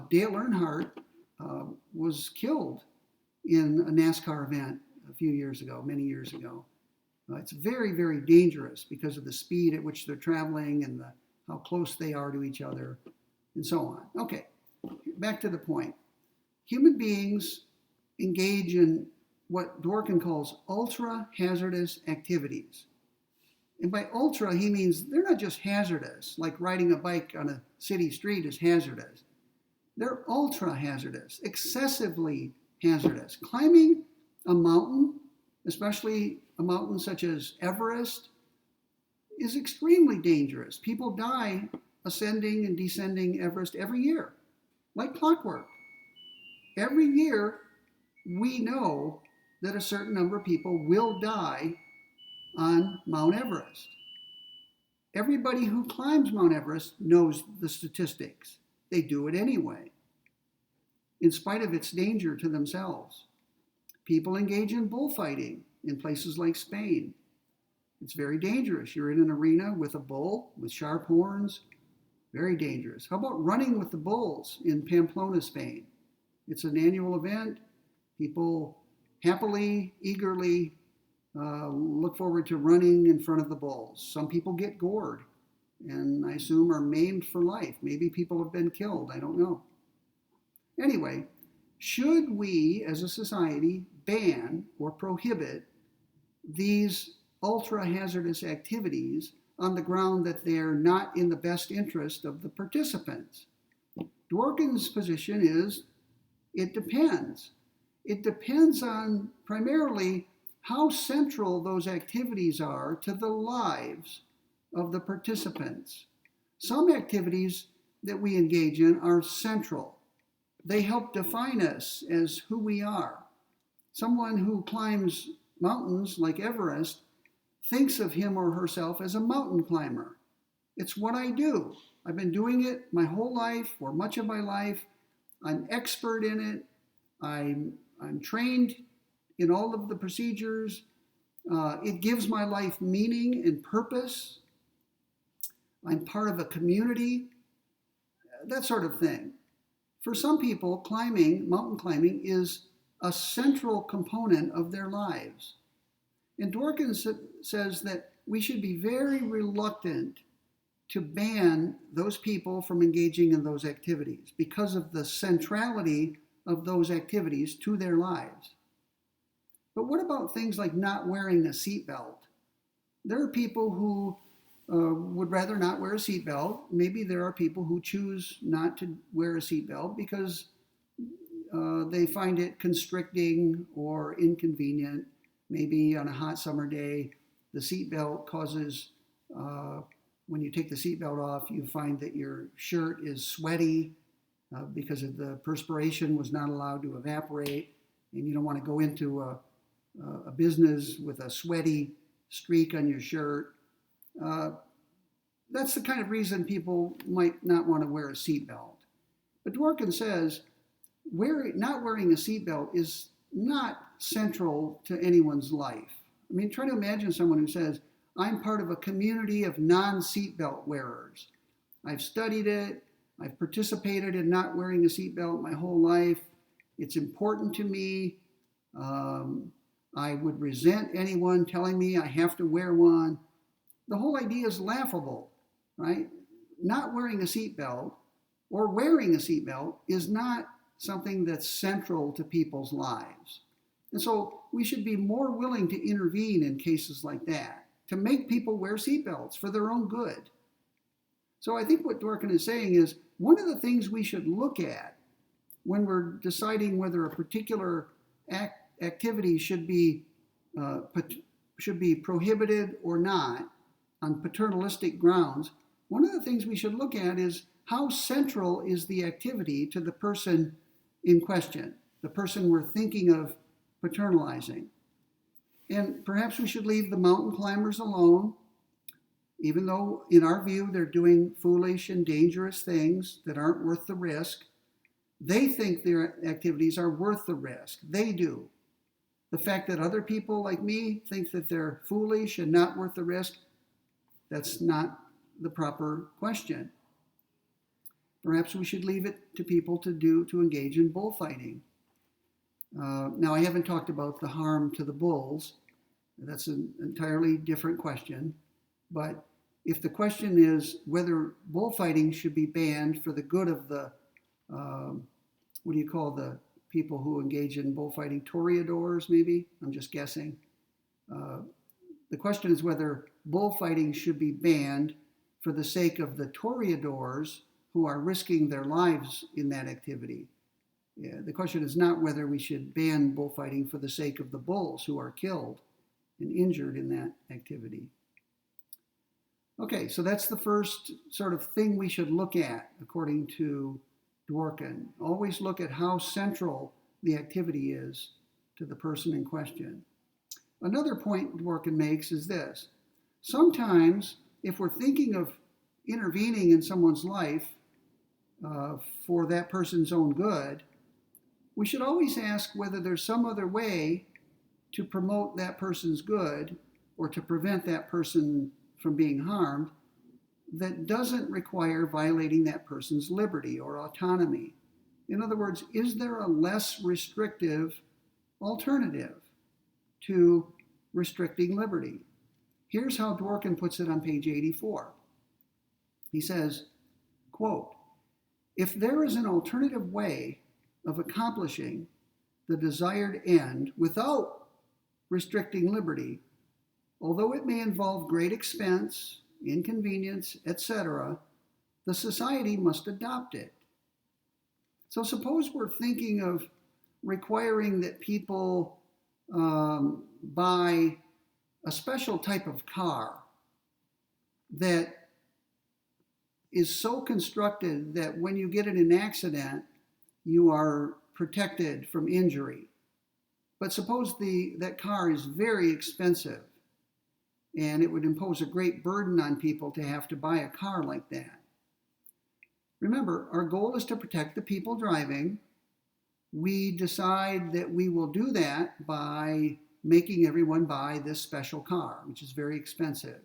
Dale Earnhardt was killed in a NASCAR event many years ago. It's very, very dangerous because of the speed at which they're traveling and how close they are to each other, and so on. Okay, back to the point. Human beings engage in what Dworkin calls ultra-hazardous activities. And by ultra, he means they're not just hazardous, like riding a bike on a city street is hazardous. They're ultra-hazardous, excessively hazardous. Climbing a mountain, especially a mountain such as Everest, is extremely dangerous. People die ascending and descending Everest every year, like clockwork. Every year, we know that a certain number of people will die on Mount Everest. Everybody who climbs Mount Everest knows the statistics. They do it anyway, in spite of its danger to themselves. People engage in bullfighting in places like Spain. It's very dangerous. You're in an arena with a bull with sharp horns. Very dangerous. How about running with the bulls in Pamplona, Spain? It's an annual event. People happily, eagerly look forward to running in front of the bulls. Some people get gored and I assume are maimed for life. Maybe people have been killed. I don't know. Anyway, should we as a society ban or prohibit these ultra-hazardous activities on the ground that they're not in the best interest of the participants? Dworkin's position is it depends. It depends on primarily how central those activities are to the lives of the participants. Some activities that we engage in are central. They help define us as who we are. Someone who climbs mountains like Everest thinks of him or herself as a mountain climber. It's what I do. I've been doing it my whole life, or much of my life. I'm expert in it. I'm trained in all of the procedures. It gives my life meaning and purpose. I'm part of a community, that sort of thing. For some people, mountain climbing is a central component of their lives. And Dworkin says that we should be very reluctant to ban those people from engaging in those activities because of the centrality of those activities to their lives. But what about things like not wearing a seatbelt? There are people who would rather not wear a seatbelt. Maybe there are people who choose not to wear a seatbelt because they find it constricting or inconvenient. Maybe on a hot summer day, the seatbelt causes, when you take the seatbelt off, you find that your shirt is sweaty because of the perspiration was not allowed to evaporate, and you don't want to go into a business with a sweaty streak on your shirt. That's the kind of reason people might not want to wear a seatbelt. But Dworkin says not wearing a seatbelt is not central to anyone's life. I mean, try to imagine someone who says, I'm part of a community of non-seatbelt wearers. I've studied it. I've participated in not wearing a seatbelt my whole life. It's important to me. I would resent anyone telling me I have to wear one. The whole idea is laughable, right? Not wearing a seatbelt or wearing a seatbelt is not something that's central to people's lives. And so we should be more willing to intervene in cases like that, to make people wear seatbelts for their own good. So I think what Dworkin is saying is one of the things we should look at when we're deciding whether a particular activity should be prohibited or not on paternalistic grounds, one of the things we should look at is how central is the activity to the person in question, the person we're thinking of paternalizing. And perhaps we should leave the mountain climbers alone, even though in our view they're doing foolish and dangerous things that aren't worth the risk. They think their activities are worth the risk. They do. The fact that other people like me think that they're foolish and not worth the risk, that's not the proper question. Perhaps we should leave it to people to engage in bullfighting. Now, I haven't talked about the harm to the bulls. That's an entirely different question. But if the question is whether bullfighting should be banned for the good of the, what do you call the people who engage in bullfighting? Toreadors, maybe? I'm just guessing. The question is whether bullfighting should be banned for the sake of the toreadors who are risking their lives in that activity. Yeah, the question is not whether we should ban bullfighting for the sake of the bulls who are killed and injured in that activity. Okay, so that's the first sort of thing we should look at, according to Dworkin. Always look at how central the activity is to the person in question. Another point Dworkin makes is this. Sometimes, if we're thinking of intervening in someone's life for that person's own good, we should always ask whether there's some other way to promote that person's good or to prevent that person from being harmed that doesn't require violating that person's liberty or autonomy. In other words, is there a less restrictive alternative to restricting liberty? Here's how Dworkin puts it on page 84. He says, quote, "If there is an alternative way of accomplishing the desired end without restricting liberty, although it may involve great expense, inconvenience, etc., the society must adopt it." So suppose we're thinking of requiring that people buy a special type of car that is so constructed that when you get in an accident, you are protected from injury. But suppose that car is very expensive and it would impose a great burden on people to have to buy a car like that. Remember, our goal is to protect the people driving. We decide that we will do that by making everyone buy this special car, which is very expensive.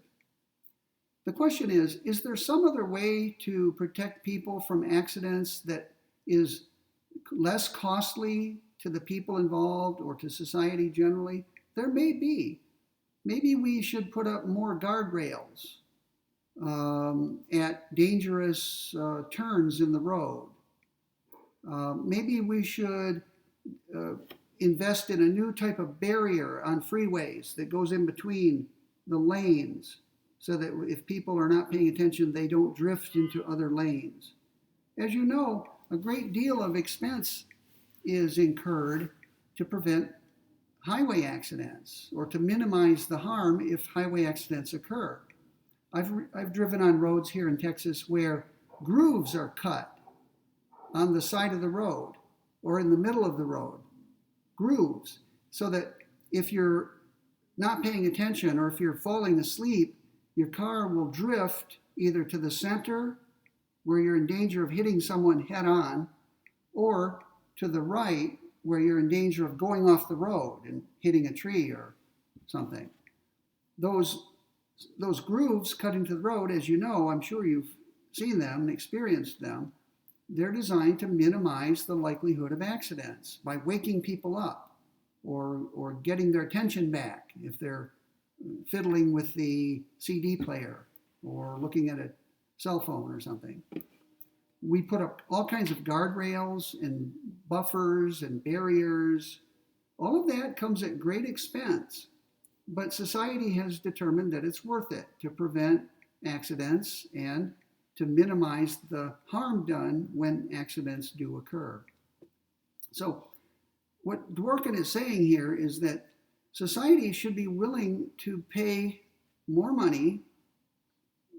The question is there some other way to protect people from accidents that is less costly to the people involved or to society generally? There may be. Maybe we should put up more guardrails at dangerous turns in the road. Maybe we should invest in a new type of barrier on freeways that goes in between the lanes so that if people are not paying attention, they don't drift into other lanes. As you know, a great deal of expense is incurred to prevent highway accidents or to minimize the harm if highway accidents occur. I've driven on roads here in Texas where grooves are cut on the side of the road or in the middle of the road. Grooves, so that if you're not paying attention or if you're falling asleep, your car will drift either to the center where you're in danger of hitting someone head on, or to the right where you're in danger of going off the road and hitting a tree or something. Those grooves cut into the road, as you know, I'm sure you've seen them and experienced them, they're designed to minimize the likelihood of accidents by waking people up or getting their attention back if they're fiddling with the CD player or looking at a cell phone or something. We put up all kinds of guardrails and buffers and barriers. All of that comes at great expense, but society has determined that it's worth it to prevent accidents and to minimize the harm done when accidents do occur. So what Dworkin is saying here is that society should be willing to pay more money.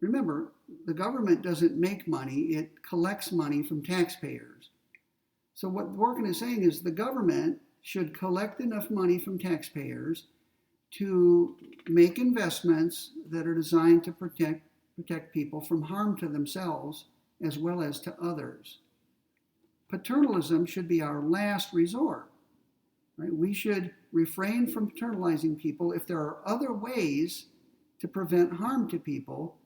Remember, the government doesn't make money, it collects money from taxpayers. So what Dworkin is saying is the government should collect enough money from taxpayers to make investments that are designed to protect people from harm to themselves as well as to others. Paternalism should be our last resort. Right? We should refrain from paternalizing people if there are other ways to prevent harm to people,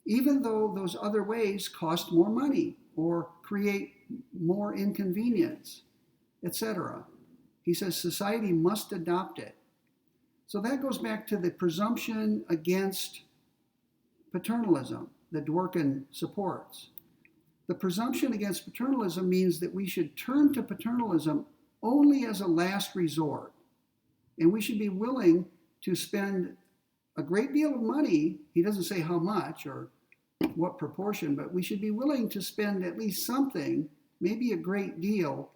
even though those other ways cost more money or create more inconvenience, etc. He says society must adopt it. So that goes back to the presumption against paternalism that Dworkin supports. The presumption against paternalism means that we should turn to paternalism only as a last resort. And we should be willing to spend a great deal of money. He doesn't say how much or what proportion, but we should be willing to spend at least something, maybe a great deal,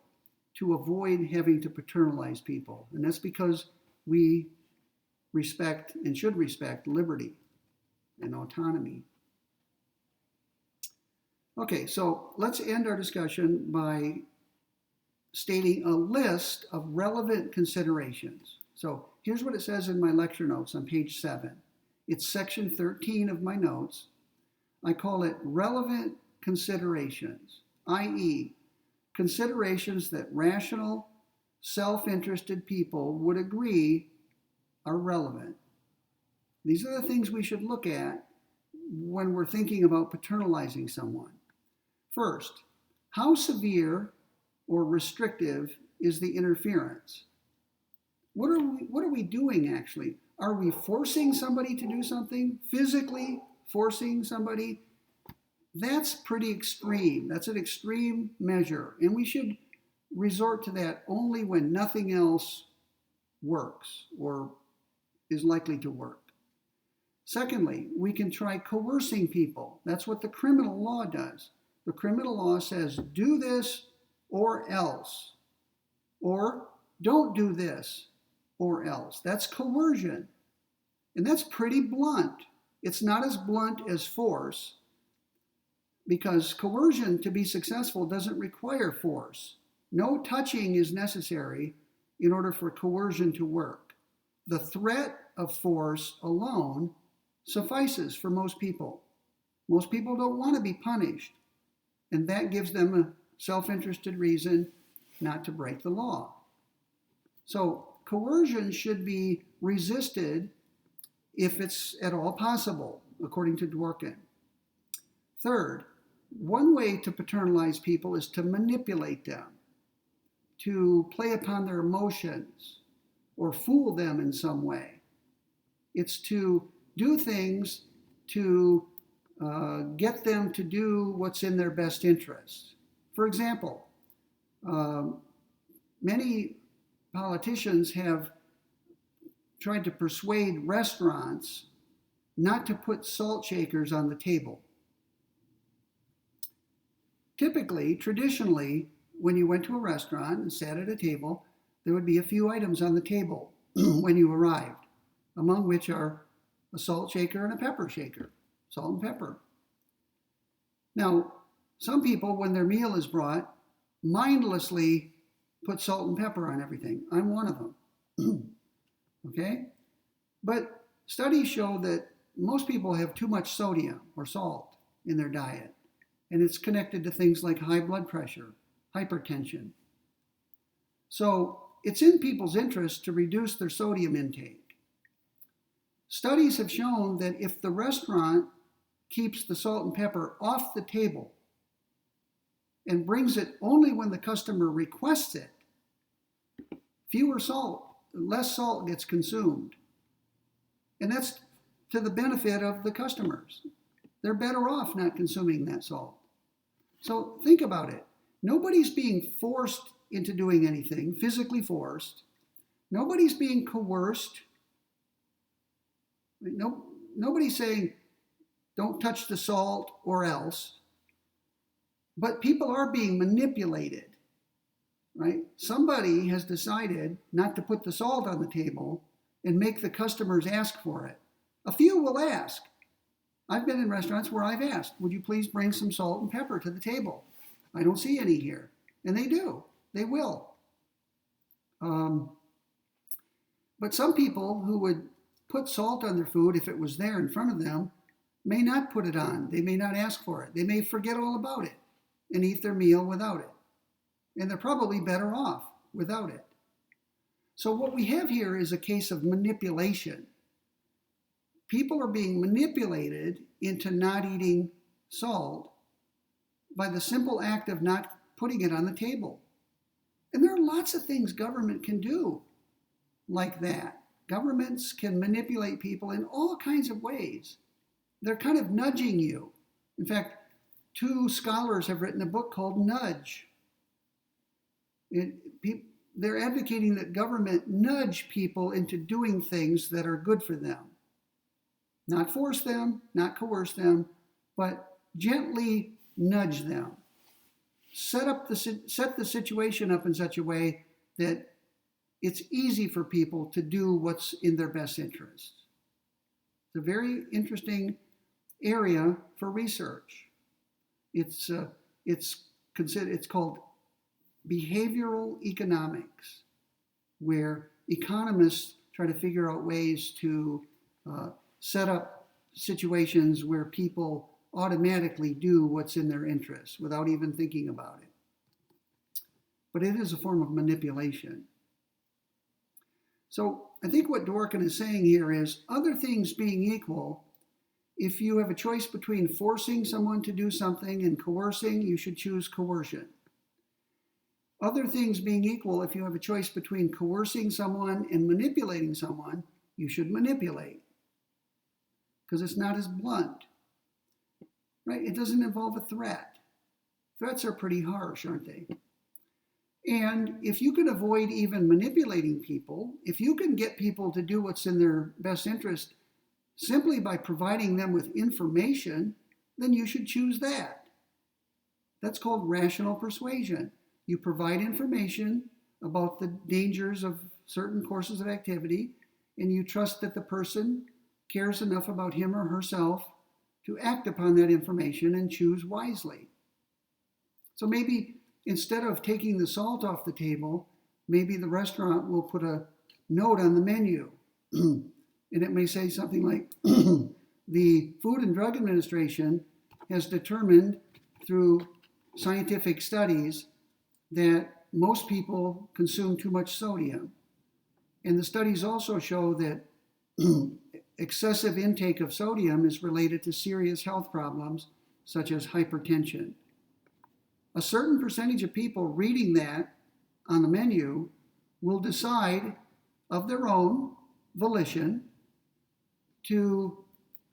to avoid having to paternalize people. And that's because we respect and should respect liberty and autonomy. Okay, so let's end our discussion by stating a list of relevant considerations. So here's what it says in my lecture notes on page 7. It's section 13 of my notes. I call it relevant considerations, i.e., considerations that rational, self-interested people would agree are relevant. These are the things we should look at when we're thinking about paternalizing someone. First, how severe or restrictive is the interference? What are we doing actually? Are we forcing somebody to do something? Physically forcing somebody? That's pretty extreme. That's an extreme measure. And we should resort to that only when nothing else works or is likely to work. Secondly, we can try coercing people. That's what the criminal law does. The criminal law says, do this or else, or don't do this or else. That's coercion. And that's pretty blunt. It's not as blunt as force, because coercion, to be successful, doesn't require force. No touching is necessary in order for coercion to work. The threat of force alone suffices for most people. Most people don't want to be punished, and that gives them a self-interested reason not to break the law. So coercion should be resisted if it's at all possible, according to Dworkin. Third, one way to paternalize people is to manipulate them, to play upon their emotions, or fool them in some way. It's to do things to get them to do what's in their best interest. For example, many politicians have tried to persuade restaurants not to put salt shakers on the table. Typically, traditionally, when you went to a restaurant and sat at a table, there would be a few items on the table when you arrived, among which are a salt shaker and a pepper shaker, salt and pepper. Now, some people, when their meal is brought, mindlessly put salt and pepper on everything. I'm one of them. Okay? But studies show that most people have too much sodium or salt in their diet, and it's connected to things like high blood pressure, hypertension. So it's in people's interest to reduce their sodium intake. Studies have shown that if the restaurant keeps the salt and pepper off the table, and brings it only when the customer requests it, less salt gets consumed. And that's to the benefit of the customers. They're better off not consuming that salt. So think about it. Nobody's being forced into doing anything, physically forced. Nobody's being coerced. Nobody's saying, don't touch the salt or else. But people are being manipulated, right? Somebody has decided not to put the salt on the table and make the customers ask for it. A few will ask. I've been in restaurants where I've asked, would you please bring some salt and pepper to the table? I don't see any here. And they do. They will. But some people who would put salt on their food if it was there in front of them may not put it on. They may not ask for it. They may forget all about it and eat their meal without it. And they're probably better off without it. So what we have here is a case of manipulation. People are being manipulated into not eating salt by the simple act of not putting it on the table. And there are lots of things government can do like that. Governments can manipulate people in all kinds of ways. They're kind of nudging you. In fact, 2 scholars have written a book called Nudge. They're advocating that government nudge people into doing things that are good for them. Not force them, not coerce them, but gently nudge them. Set the situation up in such a way that it's easy for people to do what's in their best interest. It's a very interesting area for research. It's called behavioral economics, where economists try to figure out ways to set up situations where people automatically do what's in their interest without even thinking about it. But it is a form of manipulation. So I think what Dworkin is saying here is, other things being equal, if you have a choice between forcing someone to do something and coercing, you should choose coercion. Other things being equal, if you have a choice between coercing someone and manipulating someone, you should manipulate, because it's not as blunt, right? It doesn't involve a threat. Threats are pretty harsh, aren't they? And if you can avoid even manipulating people, if you can get people to do what's in their best interest simply by providing them with information, then you should choose that. That's called rational persuasion. You provide information about the dangers of certain courses of activity, and you trust that the person cares enough about him or herself to act upon that information and choose wisely. So maybe instead of taking the salt off the table, maybe the restaurant will put a note on the menu. And it may say something like, the Food and Drug Administration has determined through scientific studies that most people consume too much sodium. And the studies also show that excessive intake of sodium is related to serious health problems such as hypertension. A certain percentage of people reading that on the menu will decide of their own volition to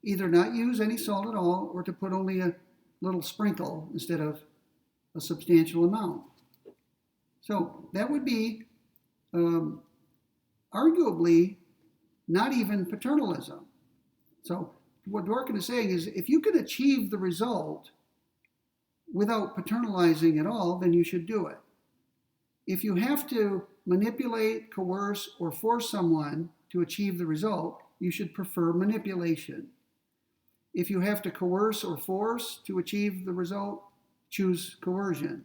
either not use any salt at all or to put only a little sprinkle instead of a substantial amount. So that would be arguably not even paternalism. So what Dworkin is saying is, if you can achieve the result without paternalizing at all, then you should do it. If you have to manipulate, coerce, or force someone to achieve the result, you should prefer manipulation. If you have to coerce or force to achieve the result, choose coercion.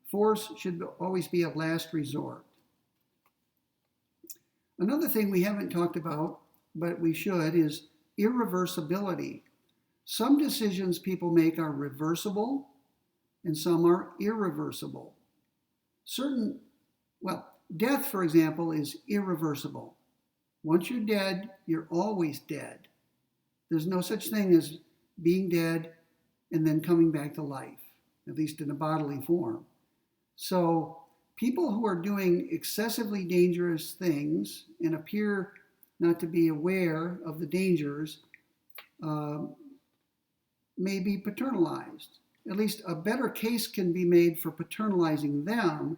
Force should always be a last resort. Another thing we haven't talked about, but we should, is irreversibility. Some decisions people make are reversible, and some are irreversible. Death, for example, is irreversible. Once you're dead, you're always dead. There's no such thing as being dead and then coming back to life. at least in a bodily form. So people who are doing excessively dangerous things and appear not to be aware of the dangers may be paternalized. At least a better case can be made for paternalizing them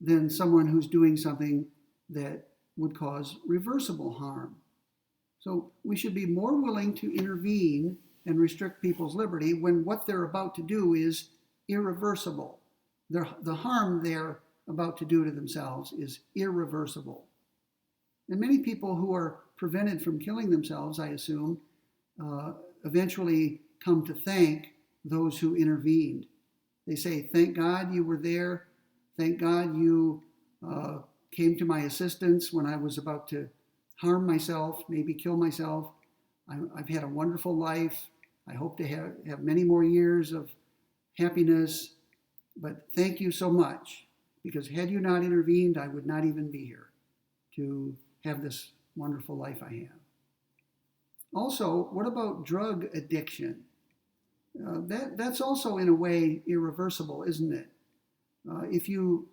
than someone who's doing something that would cause reversible harm. So we should be more willing to intervene and restrict people's liberty when what they're about to do is irreversible. The harm they're about to do to themselves is irreversible. And many people who are prevented from killing themselves, I assume, eventually come to thank those who intervened. They say, thank God you were there. Thank God you came to my assistance when I was about to harm myself, maybe kill myself. I've had a wonderful life. I hope to have many more years of happiness. But thank you so much, because had you not intervened, I would not even be here to have this wonderful life I have. Also, what about drug addiction? That's also in a way irreversible, isn't it? If you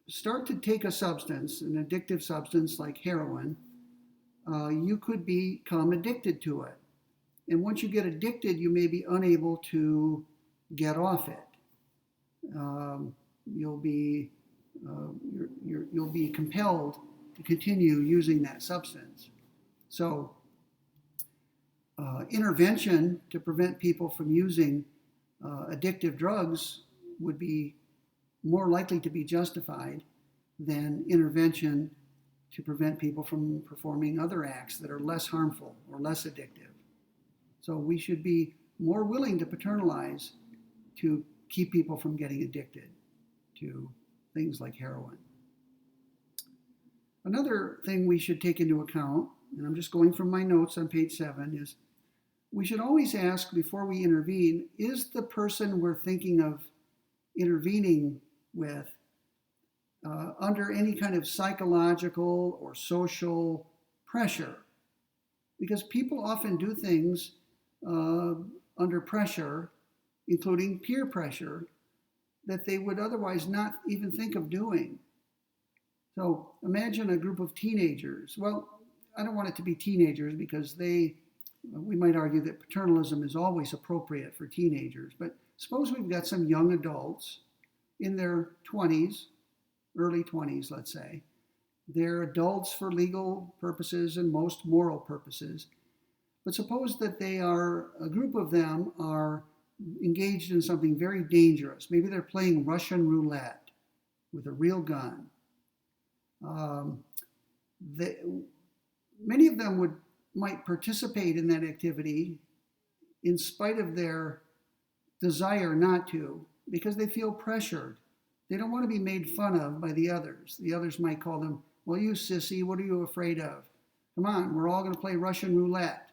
start to take a substance, an addictive substance like heroin, you could become addicted to it. And once you get addicted, you may be unable to get off it. You'll be compelled to continue using that substance. So intervention to prevent people from using addictive drugs would be more likely to be justified than intervention to prevent people from performing other acts that are less harmful or less addictive. So we should be more willing to paternalize to keep people from getting addicted to things like heroin. Another thing we should take into account, and I'm just going from my notes on page 7, is we should always ask before we intervene, is the person we're thinking of intervening with under any kind of psychological or social pressure? Because people often do things under pressure, including peer pressure, that they would otherwise not even think of doing. So imagine a group of teenagers. Well, I don't want it to be teenagers because we might argue that paternalism is always appropriate for teenagers. But suppose we've got some young adults in their 20s, early 20s, let's say. They're adults for legal purposes and most moral purposes. But suppose that a group of them are engaged in something very dangerous. Maybe they're playing Russian roulette with a real gun. Many of them might participate in that activity in spite of their desire not to, because they feel pressured. They don't want to be made fun of by the others. The others might call them, well, you sissy, what are you afraid of? Come on, we're all going to play Russian roulette.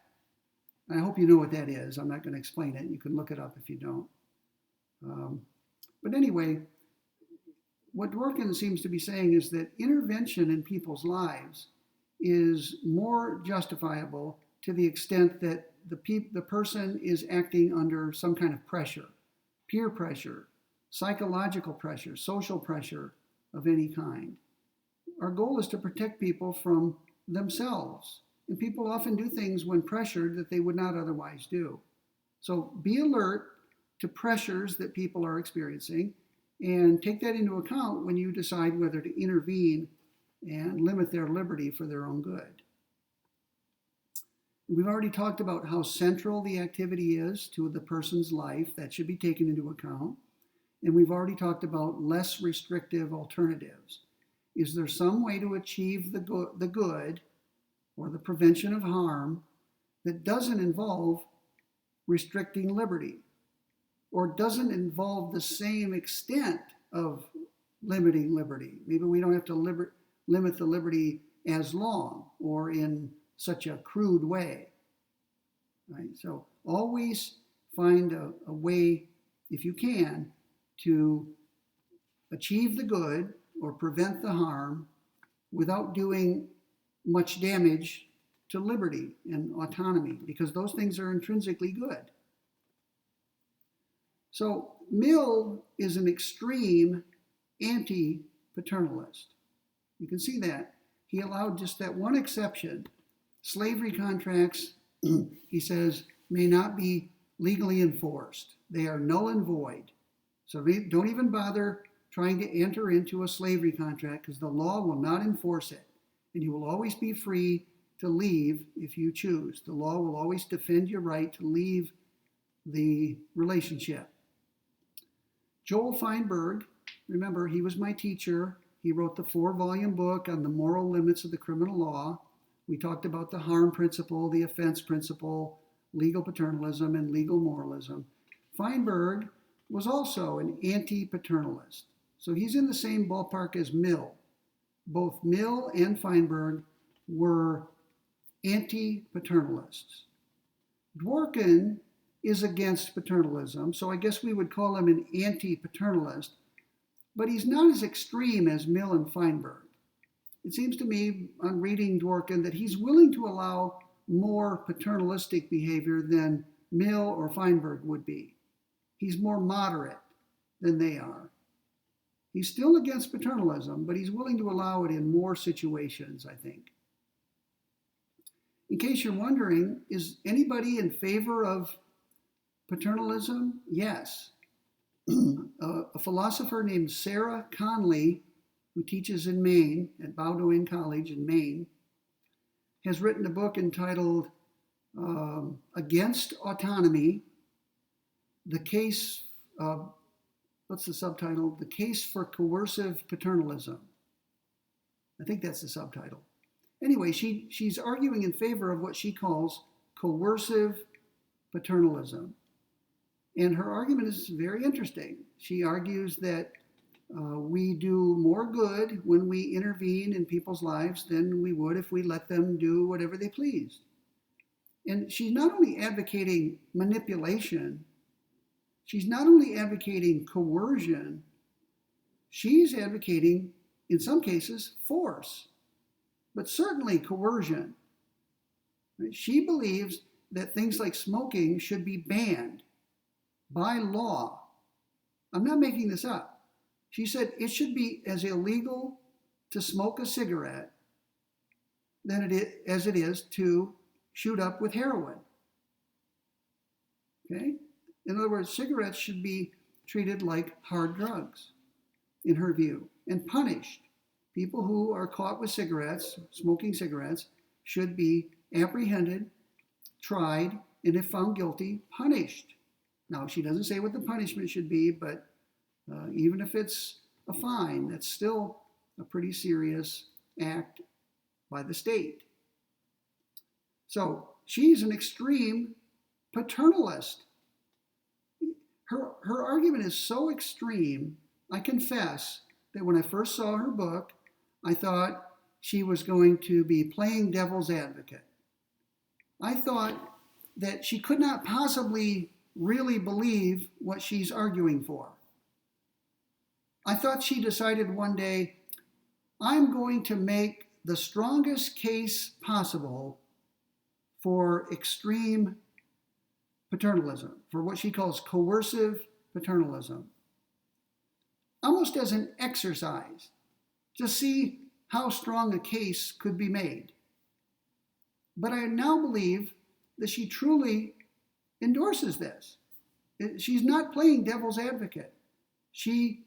I hope you know what that is. I'm not going to explain it. You can look it up if you don't. But anyway, what Dworkin seems to be saying is that intervention in people's lives is more justifiable to the extent that the person is acting under some kind of pressure, peer pressure, psychological pressure, social pressure of any kind. Our goal is to protect people from themselves. And people often do things when pressured that they would not otherwise do. So be alert to pressures that people are experiencing and take that into account when you decide whether to intervene and limit their liberty for their own good. We've already talked about how central the activity is to the person's life. That should be taken into account. And we've already talked about less restrictive alternatives. Is there some way to achieve the good or the prevention of harm that doesn't involve restricting liberty or doesn't involve the same extent of limiting liberty? Maybe we don't have to limit the liberty as long or in such a crude way. Right? So always find a way, if you can, to achieve the good or prevent the harm without doing much damage to liberty and autonomy, because those things are intrinsically good. So Mill is an extreme anti-paternalist. You can see that. He allowed just that one exception. Slavery contracts, he says, may not be legally enforced. They are null and void. So don't even bother trying to enter into a slavery contract because the law will not enforce it. And you will always be free to leave if you choose. The law will always defend your right to leave the relationship. Joel Feinberg, remember, he was my teacher. He wrote the 4-volume book on the moral limits of the criminal law. We talked about the harm principle, the offense principle, legal paternalism, and legal moralism. Feinberg was also an anti-paternalist. So he's in the same ballpark as Mill. Both Mill and Feinberg were anti-paternalists. Dworkin is against paternalism, so I guess we would call him an anti-paternalist, but he's not as extreme as Mill and Feinberg. It seems to me, on reading Dworkin, that he's willing to allow more paternalistic behavior than Mill or Feinberg would be. He's more moderate than they are. He's still against paternalism, but he's willing to allow it in more situations, I think. In case you're wondering, is anybody in favor of paternalism? Yes. A philosopher named Sarah Conley, who teaches in Maine, at Bowdoin College in Maine, has written a book entitled Against Autonomy, the case, what's the subtitle? The Case for Coercive Paternalism. I think that's the subtitle. Anyway, she's arguing in favor of what she calls coercive paternalism. And her argument is very interesting. She argues that we do more good when we intervene in people's lives than we would if we let them do whatever they pleased. And she's not only advocating manipulation, she's not only advocating coercion, she's advocating, in some cases, force, but certainly coercion. She believes that things like smoking should be banned by law. I'm not making this up. She said it should be as illegal to smoke a cigarette as it is to shoot up with heroin. Okay? In other words, cigarettes should be treated like hard drugs, in her view, and punished. People who are caught with cigarettes, smoking cigarettes, should be apprehended, tried, and if found guilty, punished. Now, she doesn't say what the punishment should be, but even if it's a fine, that's still a pretty serious act by the state. So she's an extreme paternalist. Her argument is so extreme, I confess that when I first saw her book, I thought she was going to be playing devil's advocate. I thought that she could not possibly really believe what she's arguing for. I thought she decided one day, I'm going to make the strongest case possible for extreme paternalism, for what she calls coercive paternalism, almost as an exercise to see how strong a case could be made. But I now believe that she truly endorses this. She's not playing devil's advocate. She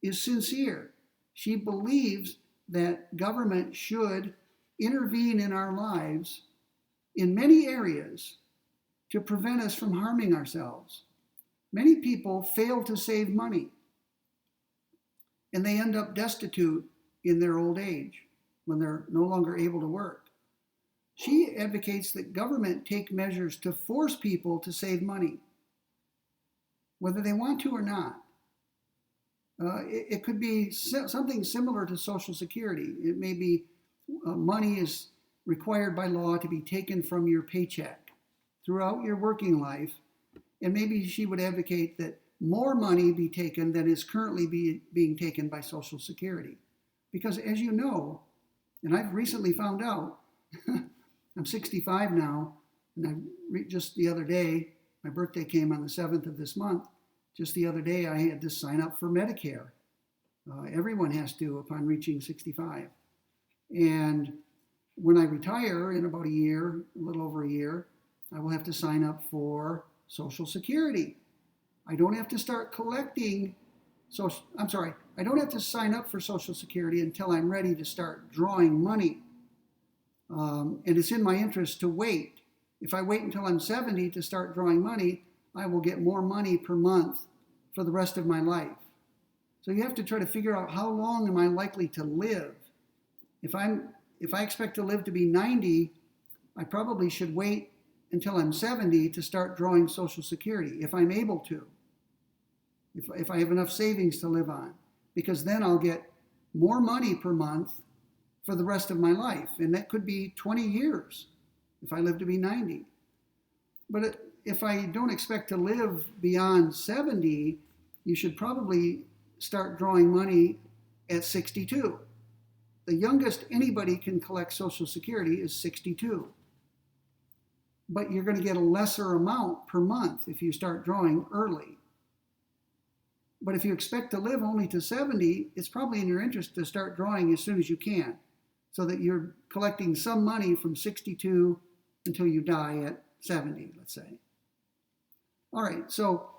is sincere. She believes that government should intervene in our lives in many areas to prevent us from harming ourselves. Many people fail to save money, and they end up destitute in their old age when they're no longer able to work. She advocates that government take measures to force people to save money, whether they want to or not. It could be something similar to Social Security. It may be money is required by law to be taken from your paycheck throughout your working life. And maybe she would advocate that more money be taken than is currently being taken by Social Security. Because as you know, and I've recently found out, I'm 65 now, and just the other day, my birthday came on the 7th of this month, Just the other day, I had to sign up for Medicare. Everyone has to upon reaching 65. And when I retire in about a year, a little over a year, I will have to sign up for Social Security. I don't have to start collecting, I don't have to sign up for Social Security until I'm ready to start drawing money. And it's in my interest to wait. If I wait until I'm 70 to start drawing money, I will get more money per month for the rest of my life. So you have to try to figure out, how long am I likely to live? If I expect to live to be 90, I probably should wait until I'm 70 to start drawing Social Security, if I'm able to, if I have enough savings to live on, because then I'll get more money per month for the rest of my life. And that could be 20 years if I live to be 90. But if I don't expect to live beyond 70, you should probably start drawing money at 62. The youngest anybody can collect Social Security is 62. But you're going to get a lesser amount per month if you start drawing early. But if you expect to live only to 70, it's probably in your interest to start drawing as soon as you can, so that you're collecting some money from 62 until you die at 70, let's say. All right, so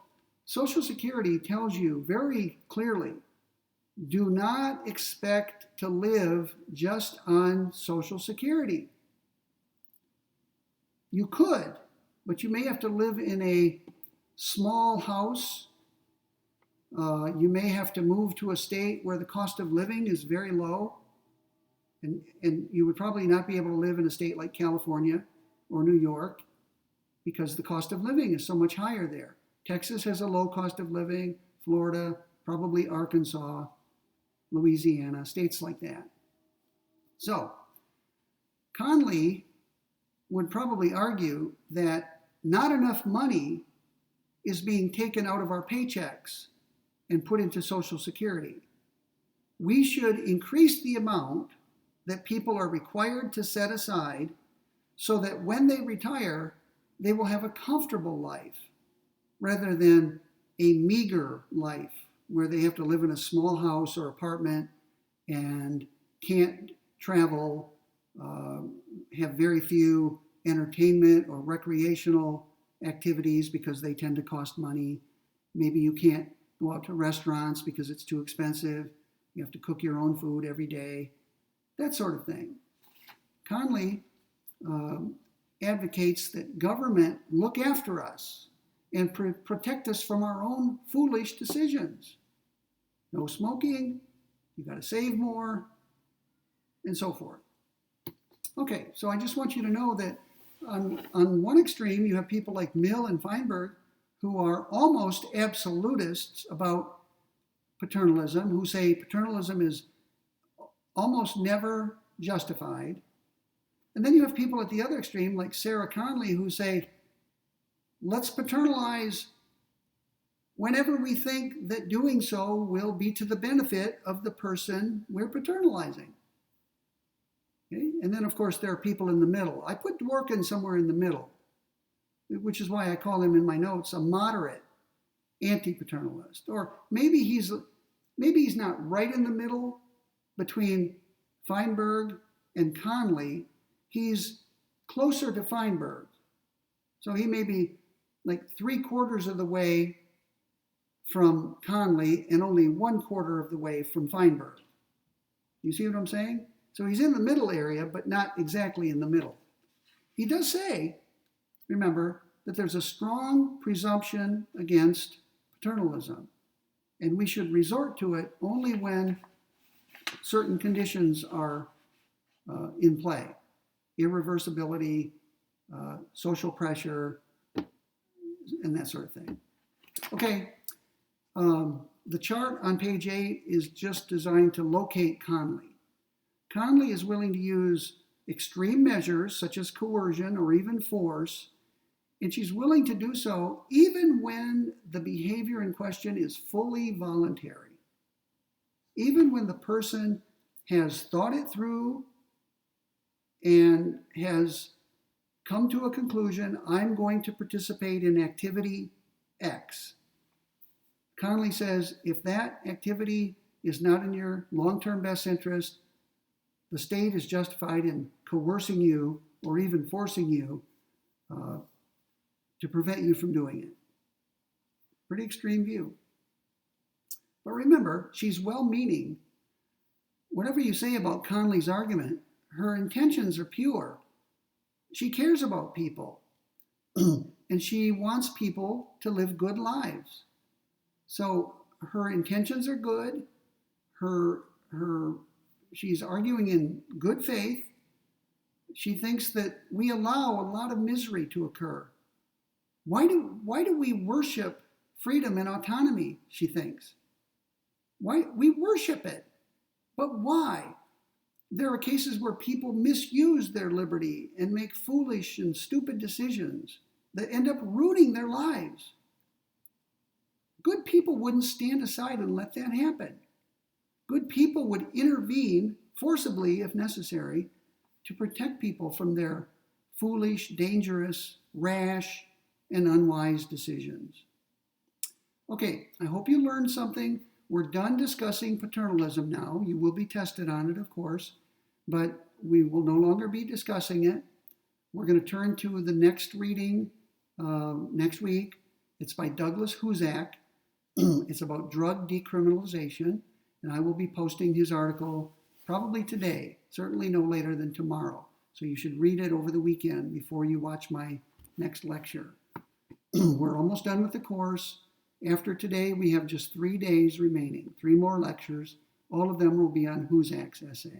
Social Security tells you very clearly, do not expect to live just on Social Security. You could, but you may have to live in a small house. You may have to move to a state where the cost of living is very low. And you would probably not be able to live in a state like California or New York because the cost of living is so much higher there. Texas has a low cost of living, Florida, probably Arkansas, Louisiana, states like that. So, Conley would probably argue that not enough money is being taken out of our paychecks and put into Social Security. We should increase the amount that people are required to set aside so that when they retire, they will have a comfortable life rather than a meager life where they have to live in a small house or apartment and can't travel, have very few entertainment or recreational activities because they tend to cost money. Maybe you can't go out to restaurants because it's too expensive. You have to cook your own food every day, that sort of thing. Conley advocates that government look after us and protect us from our own foolish decisions. No smoking, you got to save more, and so forth. Okay, so I just want you to know that on one extreme, you have people like Mill and Feinberg who are almost absolutists about paternalism, who say paternalism is almost never justified. And then you have people at the other extreme, like Sarah Conley, who say, let's paternalize whenever we think that doing so will be to the benefit of the person we're paternalizing. Okay? And then, of course, there are people in the middle. I put Dworkin somewhere in the middle, which is why I call him in my notes a moderate anti-paternalist. Or maybe he's not right in the middle between Feinberg and Conley. He's closer to Feinberg. So he may be like 3/4 of the way from Conley and only 1/4 of the way from Feinberg. You see what I'm saying? So he's in the middle area, but not exactly in the middle. He does say, remember, that there's a strong presumption against paternalism, and we should resort to it only when certain conditions are in play. Irreversibility, social pressure, and that sort of thing. Okay, the chart on page 8 is just designed to locate Conley. Conley is willing to use extreme measures such as coercion or even force, and she's willing to do so even when the behavior in question is fully voluntary. Even when the person has thought it through and has come to a conclusion, I'm going to participate in activity X. Conley says if that activity is not in your long-term best interest, the state is justified in coercing you or even forcing you to prevent you from doing it. Pretty extreme view. But remember, she's well-meaning. Whatever you say about Conley's argument, her intentions are pure. She cares about people, and she wants people to live good lives. So her intentions are good. She's arguing in good faith. She thinks that we allow a lot of misery to occur. Why do we worship freedom and autonomy, she thinks? Why we worship it. But why? There are cases where people misuse their liberty and make foolish and stupid decisions that end up ruining their lives. Good people wouldn't stand aside and let that happen. Good people would intervene forcibly, if necessary, to protect people from their foolish, dangerous, rash, and unwise decisions. Okay, I hope you learned something. We're done discussing paternalism now. You will be tested on it, of course, but we will no longer be discussing it. We're going to turn to the next reading next week. It's by Douglas Huzak. It's about drug decriminalization, and I will be posting his article probably today, certainly no later than tomorrow. So you should read it over the weekend before you watch my next lecture. We're almost done with the course. After today, we have just 3 days remaining, 3 more lectures. All of them will be on Huzak's essay.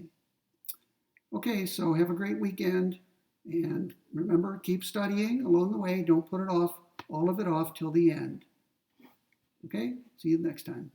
Okay, so have a great weekend. And remember, keep studying along the way. Don't put it off, all of it off till the end. Okay, see you next time.